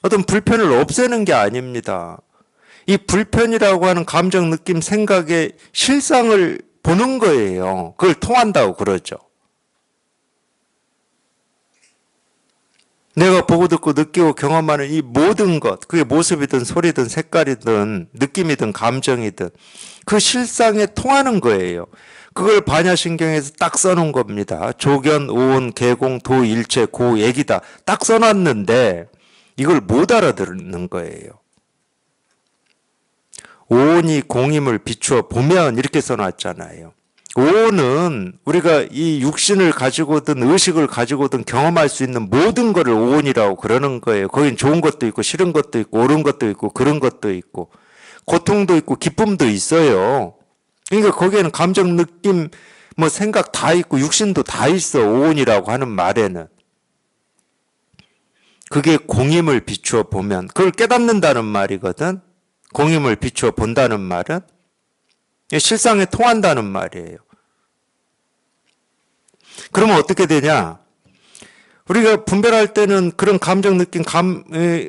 어떤 불편을 없애는 게 아닙니다. 이 불편이라고 하는 감정, 느낌, 생각의 실상을 보는 거예요. 그걸 통한다고 그러죠. 내가 보고 듣고 느끼고 경험하는 이 모든 것, 그게 모습이든 소리든 색깔이든 느낌이든 감정이든 그 실상에 통하는 거예요. 그걸 반야신경에서 딱 써놓은 겁니다. 조견, 오온, 개공, 도, 일체, 고, 액이다. 딱 써놨는데 이걸 못 알아듣는 거예요. 오온이 공임을 비추어 보면 이렇게 써놨잖아요. 오온은 우리가 이 육신을 가지고든 의식을 가지고든 경험할 수 있는 모든 것을 오온이라고 그러는 거예요. 거긴 좋은 것도 있고 싫은 것도 있고 옳은 것도 있고 그런 것도 있고 고통도 있고 기쁨도 있어요. 그러니까 거기에는 감정, 느낌, 뭐 생각 다 있고 육신도 다 있어. 오온이라고 하는 말에는. 그게 공임을 비추어 보면 그걸 깨닫는다는 말이거든. 공임을 비추어 본다는 말은 실상에 통한다는 말이에요. 그러면 어떻게 되냐? 우리가 분별할 때는 그런 감정, 느낌,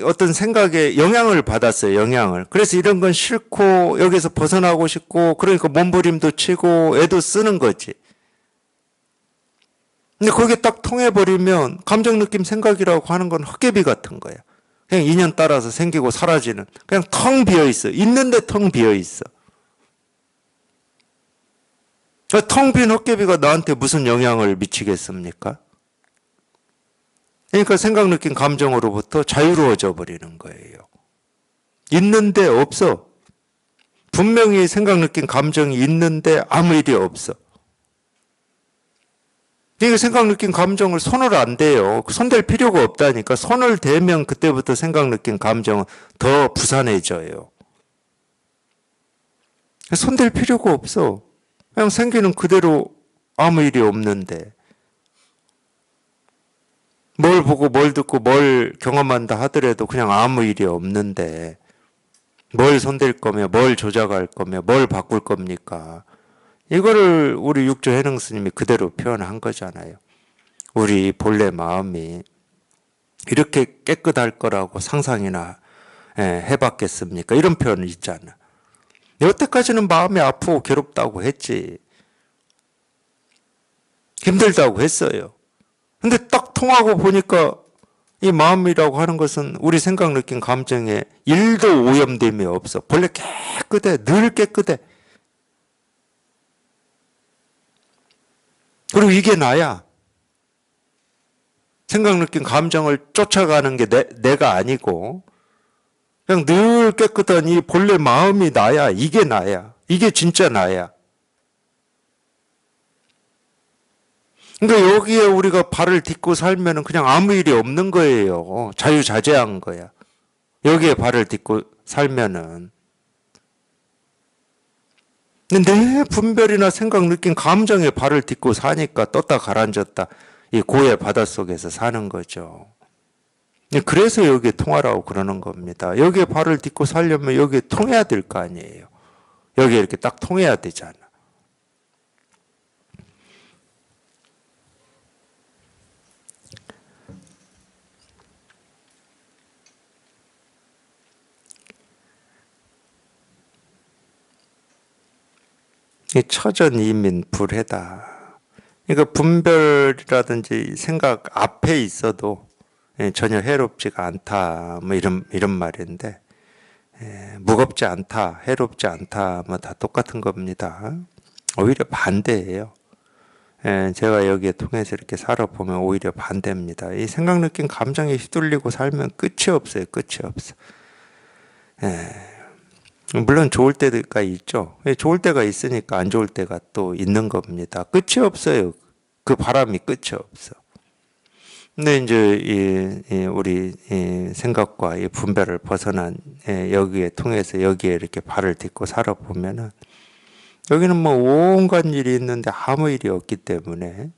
어떤 생각에 영향을 받았어요. 영향을. 그래서 이런 건 싫고 여기서 벗어나고 싶고 그러니까 몸부림도 치고 애도 쓰는 거지. 근데 거기에 딱 통해버리면 감정, 느낌, 생각이라고 하는 건 헛개비 같은 거야. 그냥 인연 따라서 생기고 사라지는. 그냥 텅 비어있어. 있는데 텅 비어있어. 텅 빈 헛개비가 나한테 무슨 영향을 미치겠습니까? 그러니까 생각, 느낌, 감정으로부터 자유로워져 버리는 거예요. 있는데 없어. 분명히 생각, 느낌, 감정이 있는데 아무 일이 없어. 그러니까 생각, 느낌, 감정을 손을 안 대요. 손댈 필요가 없다니까. 손을 대면 그때부터 생각, 느낌, 감정은 더 부산해져요. 손댈 필요가 없어. 그냥 생기는 그대로 아무 일이 없는데. 뭘 보고 뭘 듣고 뭘 경험한다 하더라도 그냥 아무 일이 없는데 뭘 손댈 거며 뭘 조작할 거며 뭘 바꿀 겁니까? 이거를 우리 육조 해능 스님이 그대로 표현한 거잖아요. 우리 본래 마음이 이렇게 깨끗할 거라고 상상이나 해봤겠습니까? 이런 표현이 있잖아. 여태까지는 마음이 아프고 괴롭다고 했지. 힘들다고 했어요. 근데 딱 통하고 보니까 이 마음이라고 하는 것은 우리 생각, 느낌, 감정에 일도 오염됨이 없어. 본래 깨끗해. 늘 깨끗해. 그리고 이게 나야. 생각, 느낌, 감정을 쫓아가는 게 내가 아니고 그냥 늘 깨끗한 이 본래 마음이 나야. 이게 나야. 이게 진짜 나야. 그러니까 여기에 우리가 발을 딛고 살면은 그냥 아무 일이 없는 거예요. 자유자재한 거야. 여기에 발을 딛고 살면은. 근데 내 분별이나 생각, 느낀 감정에 발을 딛고 사니까 떴다 가라앉았다 이 고의 바닷속에서 사는 거죠. 그래서 여기에 통하라고 그러는 겁니다. 여기에 발을 딛고 살려면 여기에 통해야 될 거 아니에요. 여기에 이렇게 딱 통해야 되잖아. 이 처전이민 불해다. 그러니까 분별이라든지 생각 앞에 있어도 전혀 해롭지가 않다. 뭐 이런 말인데, 무겁지 않다, 해롭지 않다, 뭐 다 똑같은 겁니다. 오히려 반대예요. 제가 여기에 통해서 이렇게 살아보면 오히려 반대입니다. 이 생각, 느낀 감정에 휘둘리고 살면 끝이 없어요. 끝이 없어. 물론 좋을 때가 있죠. 좋을 때가 있으니까 안 좋을 때가 또 있는 겁니다. 끝이 없어요. 그 바람이 끝이 없어. 근데 이제 우리 생각과 이 분별을 벗어난 여기에 통해서 여기에 이렇게 발을 딛고 살아보면은 여기는 뭐 온갖 일이 있는데 아무 일이 없기 때문에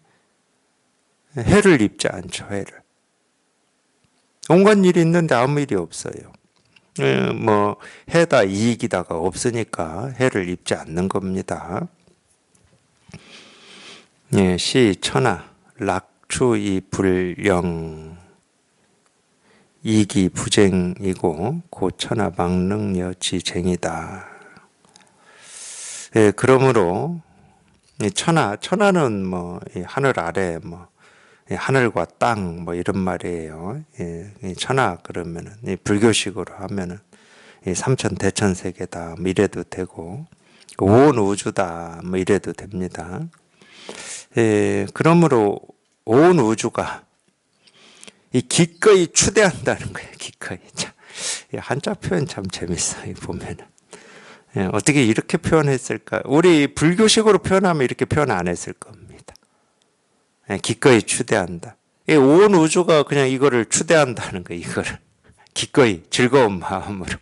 해를 입지 않죠. 해를. 온갖 일이 있는데 아무 일이 없어요. 뭐 해다 이익이다가 없으니까 해를 입지 않는 겁니다. 시 천하 락추이 불영 이기 부쟁이고 고천하 망능여 지쟁이다. 그러므로 천하는 뭐 하늘 아래 뭐 하늘과 땅 뭐 이런 말이에요. 천하 그러면은 불교식으로 하면은 삼천 대천 세계다 뭐 이래도 되고 온 우주다 뭐 이래도 됩니다. 그러므로 온 우주가 이 기꺼이 추대한다는 거예요. 기꺼이. 참, 한자 표현 참 재밌어요. 보면은 어떻게 이렇게 표현했을까? 우리 불교식으로 표현하면 이렇게 표현 안 했을 겁니다. 기꺼이 추대한다. 온 우주가 그냥 이거를 추대한다는 거예요. 이거를 기꺼이 즐거운 마음으로.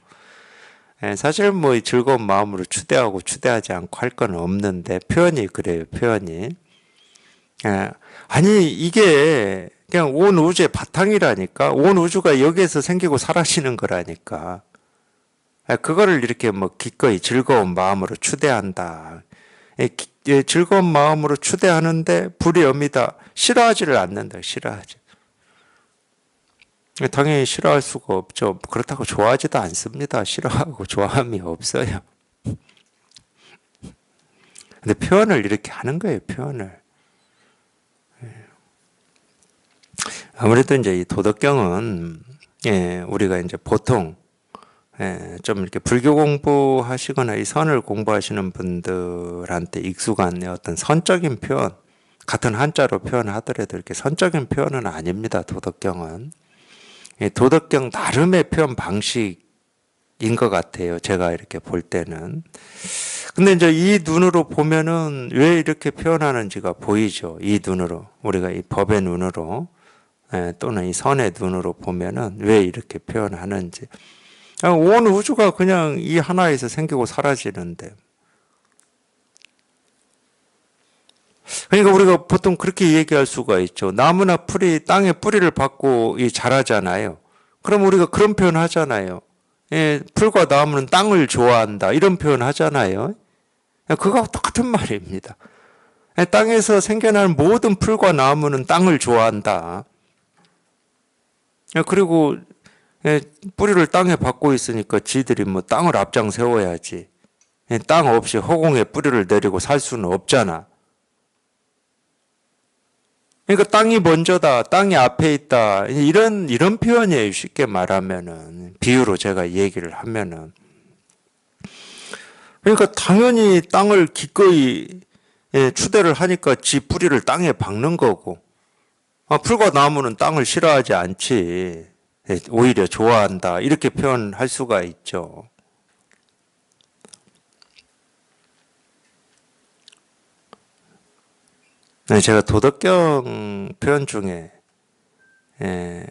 사실 뭐 즐거운 마음으로 추대하고 추대하지 않고 할 건 없는데 표현이 그래요. 표현이. 아니 이게 그냥 온 우주의 바탕이라니까. 온 우주가 여기에서 생기고 사라지는 거라니까. 그거를 이렇게 뭐 기꺼이 즐거운 마음으로 추대한다. 즐거운 마음으로 추대하는데 불이 옵니다. 싫어하지를 않는다. 싫어하지. 당연히 싫어할 수가 없죠. 그렇다고 좋아하지도 않습니다. 싫어하고 좋아함이 없어요. 근데 표현을 이렇게 하는 거예요. 표현을. 아무래도 이제 이 도덕경은 우리가 이제 보통 좀 이렇게 불교 공부하시거나 이 선을 공부하시는 분들한테 익숙한 어떤 선적인 표현, 같은 한자로 표현하더라도 이렇게 선적인 표현은 아닙니다. 도덕경은. 도덕경 나름의 표현 방식인 것 같아요. 제가 이렇게 볼 때는. 근데 이제 이 눈으로 보면은 왜 이렇게 표현하는지가 보이죠. 이 눈으로. 우리가 이 법의 눈으로 또는 이 선의 눈으로 보면은 왜 이렇게 표현하는지. 온 우주가 그냥 이 하나에서 생기고 사라지는데. 그러니까 우리가 보통 그렇게 얘기할 수가 있죠. 나무나 풀이 땅에 뿌리를 받고 자라잖아요. 그럼 우리가 그런 표현 하잖아요. 풀과 나무는 땅을 좋아한다. 이런 표현 하잖아요. 그거하고 똑같은 말입니다. 땅에서 생겨나는 모든 풀과 나무는 땅을 좋아한다. 그리고 뿌리를 땅에 받고 있으니까 지들이 뭐 땅을 앞장 세워야지. 땅 없이 허공에 뿌리를 내리고 살 수는 없잖아. 그러니까 땅이 먼저다, 땅이 앞에 있다. 이런 표현이에요. 쉽게 말하면은. 비유로 제가 얘기를 하면은. 그러니까 당연히 땅을 기꺼이 추대를 하니까 지 뿌리를 땅에 박는 거고. 풀과 나무는 땅을 싫어하지 않지. 오히려 좋아한다 이렇게 표현할 수가 있죠. 제가 도덕경 표현 중에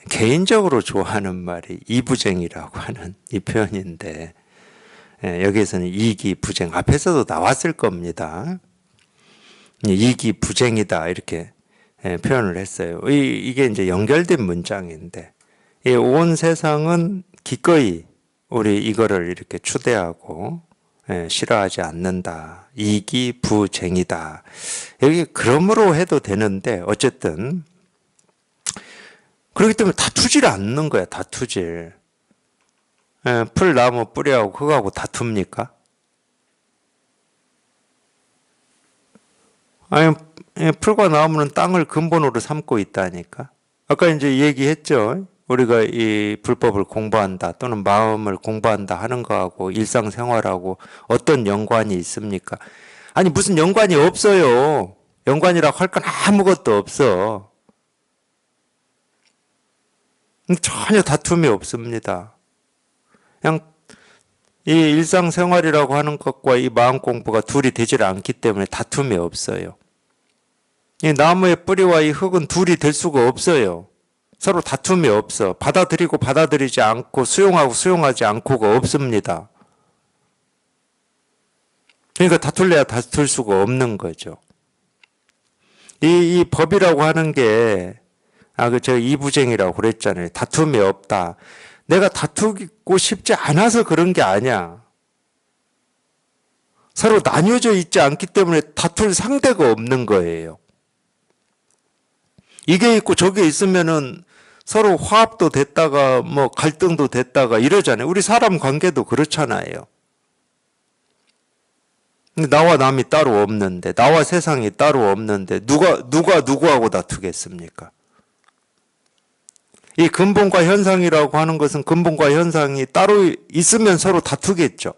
개인적으로 좋아하는 말이 이부쟁이라고 하는 이 표현인데, 여기에서는 이기부쟁 앞에서도 나왔을 겁니다. 이기부쟁이다 이렇게 표현을 했어요. 이게 이제 연결된 문장인데, 온 세상은 기꺼이 우리 이거를 이렇게 추대하고 싫어하지 않는다. 이기부쟁이다. 여기 그러므로 해도 되는데 어쨌든 그렇기 때문에 다투질 않는 거야. 다투질. 풀 나무 뿌리하고 흙하고 다툽니까? 아니, 풀과 나무는 땅을 근본으로 삼고 있다니까. 아까 이제 얘기했죠. 우리가 이 불법을 공부한다 또는 마음을 공부한다 하는 거하고 일상생활하고 어떤 연관이 있습니까? 아니 무슨 연관이 없어요. 연관이라고 할 건 아무것도 없어. 전혀 다툼이 없습니다. 그냥 이 일상생활이라고 하는 것과 이 마음 공부가 둘이 되질 않기 때문에 다툼이 없어요. 이 나무의 뿌리와 이 흙은 둘이 될 수가 없어요. 서로 다툼이 없어. 받아들이고 받아들이지 않고 수용하고 수용하지 않고가 없습니다. 그러니까 다툴래야 다툴 수가 없는 거죠. 이 법이라고 하는 게, 제가 이부쟁이라고 그랬잖아요. 다툼이 없다. 내가 다투고 싶지 않아서 그런 게 아니야. 서로 나뉘어져 있지 않기 때문에 다툴 상대가 없는 거예요. 이게 있고 저게 있으면은 서로 화합도 됐다가 뭐 갈등도 됐다가 이러잖아요. 우리 사람 관계도 그렇잖아요. 나와 남이 따로 없는데, 나와 세상이 따로 없는데 누가 누구하고 다투겠습니까? 이 근본과 현상이라고 하는 것은 근본과 현상이 따로 있으면 서로 다투겠죠.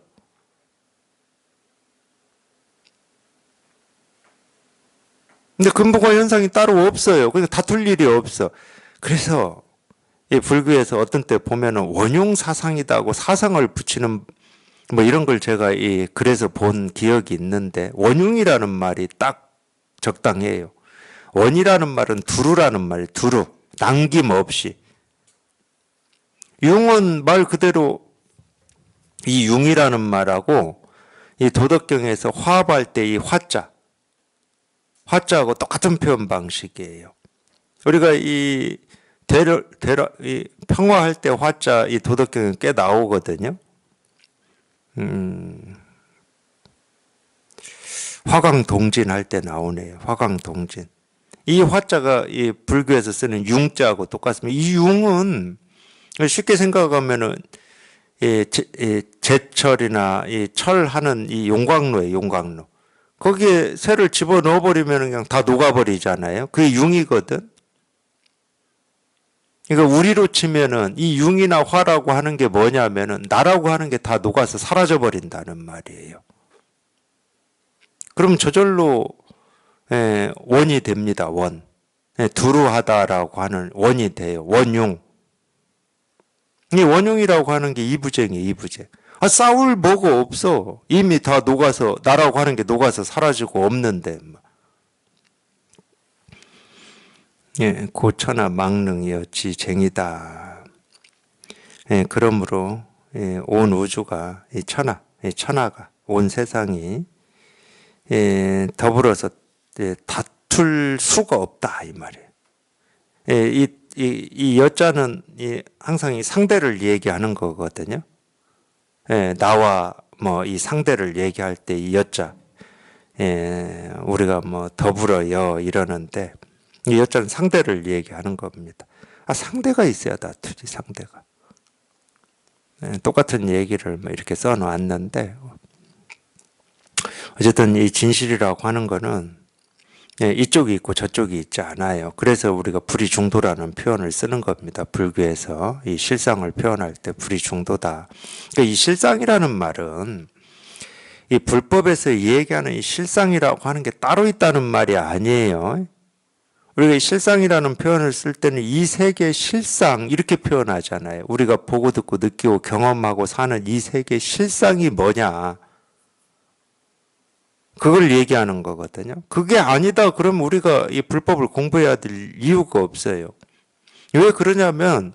근데 근본과 현상이 따로 없어요. 그러니까 다툴 일이 없어. 그래서 이 불교에서 어떤 때 보면은 원흉 사상이다고 사상을 붙이는 뭐 이런 걸 제가 이 글에서 본 기억이 있는데, 원흉이라는 말이 딱 적당해요. 원이라는 말은 두루라는 말, 두루. 남김없이. 융은 말 그대로 이 융이라는 말하고 이 도덕경에서 화합할 때 이 화자하고 똑같은 표현 방식이에요. 우리가 이 평화할 때 화자 이 도덕경에 꽤 나오거든요. 화강동진 할 때 나오네요. 화강동진. 이 화자가 이 불교에서 쓰는 융자하고 똑같습니다. 이 융은 쉽게 생각하면은 제철이나 이 철하는 이 용광로예요. 용광로. 거기에 쇠를 집어 넣어버리면 그냥 다 녹아버리잖아요. 그게 융이거든. 그러니까 우리로 치면은 이 융이나 화라고 하는 게 뭐냐면은 나라고 하는 게 다 녹아서 사라져 버린다는 말이에요. 그럼 저절로 원이 됩니다. 원. 두루하다라고 하는 원이 돼요. 원융. 이 원흉이라고 하는 게 이부쟁이에요. 이부쟁. 싸울 뭐가 없어. 이미 다 녹아서 나라고 하는 게 녹아서 사라지고 없는데. 고천하 망능이여 지쟁이다. 그러므로 온 우주가 천하가 온 세상이 더불어서 다툴 수가 없다 이 말이에요. 이 여자는 항상 이 상대를 얘기하는 거거든요. 나와 뭐 이 상대를 얘기할 때 이 여자, 우리가 뭐 더불어요 이러는데 이 여자는 상대를 얘기하는 겁니다. 상대가 있어야 다투지 상대가. 똑같은 얘기를 뭐 이렇게 써놓았는데 어쨌든 이 진실이라고 하는 거는 이쪽이 있고 저쪽이 있지 않아요. 그래서 우리가 불이중도라는 표현을 쓰는 겁니다. 불교에서 이 실상을 표현할 때 불이중도다. 그러니까 이 실상이라는 말은 이 불법에서 얘기하는 이 실상이라고 하는 게 따로 있다는 말이 아니에요. 우리가 이 실상이라는 표현을 쓸 때는 이 세계 실상 이렇게 표현하잖아요. 우리가 보고 듣고 느끼고 경험하고 사는 이 세계 실상이 뭐냐. 그걸 얘기하는 거거든요. 그게 아니다 그러면 우리가 이 불법을 공부해야 될 이유가 없어요. 왜 그러냐면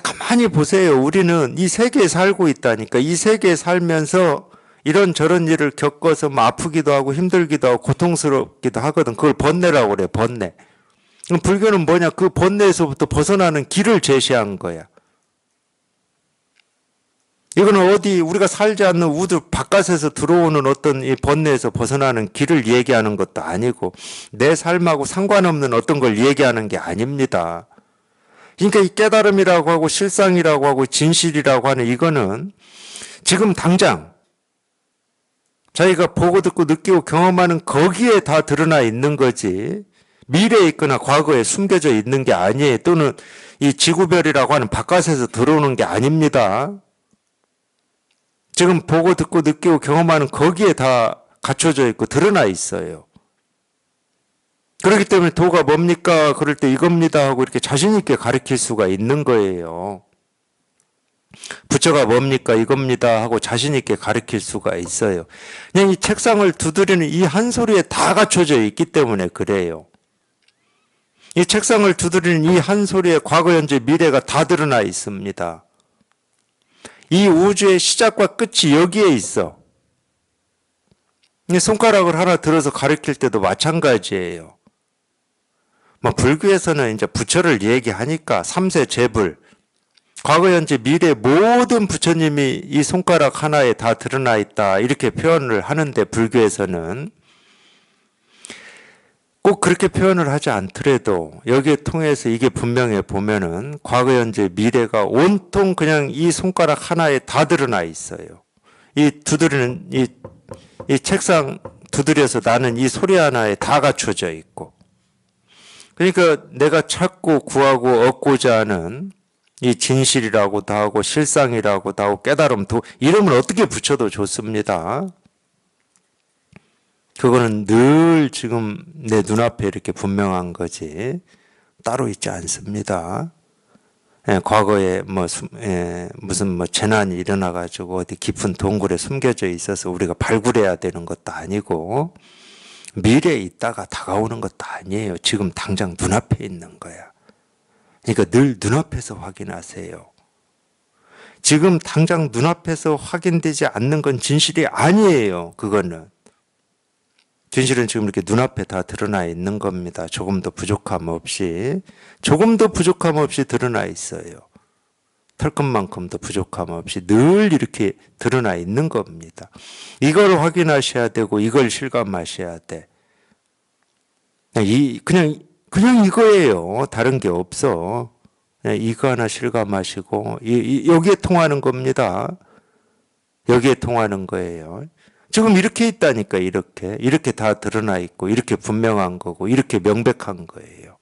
가만히 보세요. 우리는 이 세계에 살고 있다니까. 이 세계에 살면서 이런저런 일을 겪어서 뭐 아프기도 하고 힘들기도 하고 고통스럽기도 하거든. 그걸 번뇌라고 그래, 번뇌. 그럼 불교는 뭐냐? 그 번뇌에서부터 벗어나는 길을 제시한 거야. 이거는 어디 우리가 살지 않는 우주 바깥에서 들어오는 어떤 이 번뇌에서 벗어나는 길을 얘기하는 것도 아니고 내 삶하고 상관없는 어떤 걸 얘기하는 게 아닙니다. 그러니까 이 깨달음이라고 하고 실상이라고 하고 진실이라고 하는 이거는 지금 당장 자기가 보고 듣고 느끼고 경험하는 거기에 다 드러나 있는 거지 미래에 있거나 과거에 숨겨져 있는 게 아니에요. 또는 이 지구별이라고 하는 바깥에서 들어오는 게 아닙니다. 지금 보고 듣고 느끼고 경험하는 거기에 다 갖춰져 있고 드러나 있어요. 그렇기 때문에 도가 뭡니까? 그럴 때 이겁니다 하고 이렇게 자신 있게 가르칠 수가 있는 거예요. 부처가 뭡니까? 이겁니다 하고 자신 있게 가르칠 수가 있어요. 그냥 이 책상을 두드리는 이 한 소리에 다 갖춰져 있기 때문에 그래요. 이 책상을 두드리는 이 한 소리에 과거, 현재, 미래가 다 드러나 있습니다. 이 우주의 시작과 끝이 여기에 있어. 손가락을 하나 들어서 가르칠 때도 마찬가지예요. 뭐 불교에서는 이제 부처를 얘기하니까 삼세 재불, 과거, 현재, 미래 모든 부처님이 이 손가락 하나에 다 드러나 있다 이렇게 표현을 하는데 불교에서는 꼭 그렇게 표현을 하지 않더라도 여기에 통해서 이게 분명해 보면은 과거, 현재, 미래가 온통 그냥 이 손가락 하나에 다 드러나 있어요. 이 두드리는 이 책상 두드려서 나는 이 소리 하나에 다 갖춰져 있고. 그러니까 내가 찾고 구하고 얻고자 하는 이 진실이라고도 하고 실상이라고도 하고 깨달음도 이름을 어떻게 붙여도 좋습니다. 그거는 늘 지금 내 눈앞에 이렇게 분명한 거지 따로 있지 않습니다. 과거에 무슨 뭐 재난이 일어나가지고 어디 깊은 동굴에 숨겨져 있어서 우리가 발굴해야 되는 것도 아니고 미래에 있다가 다가오는 것도 아니에요. 지금 당장 눈앞에 있는 거야. 그러니까 늘 눈앞에서 확인하세요. 지금 당장 눈앞에서 확인되지 않는 건 진실이 아니에요. 그거는. 진실은 지금 이렇게 눈앞에 다 드러나 있는 겁니다. 조금도 부족함 없이 드러나 있어요. 털끝만큼도 부족함 없이 늘 이렇게 드러나 있는 겁니다. 이걸 확인하셔야 되고 이걸 실감하셔야 돼. 그냥 이거예요. 다른 게 없어. 이거 하나 실감하시고 여기에 통하는 겁니다. 여기에 통하는 거예요. 지금 이렇게 있다니까 이렇게 다 드러나 있고 이렇게 분명한 거고 이렇게 명백한 거예요.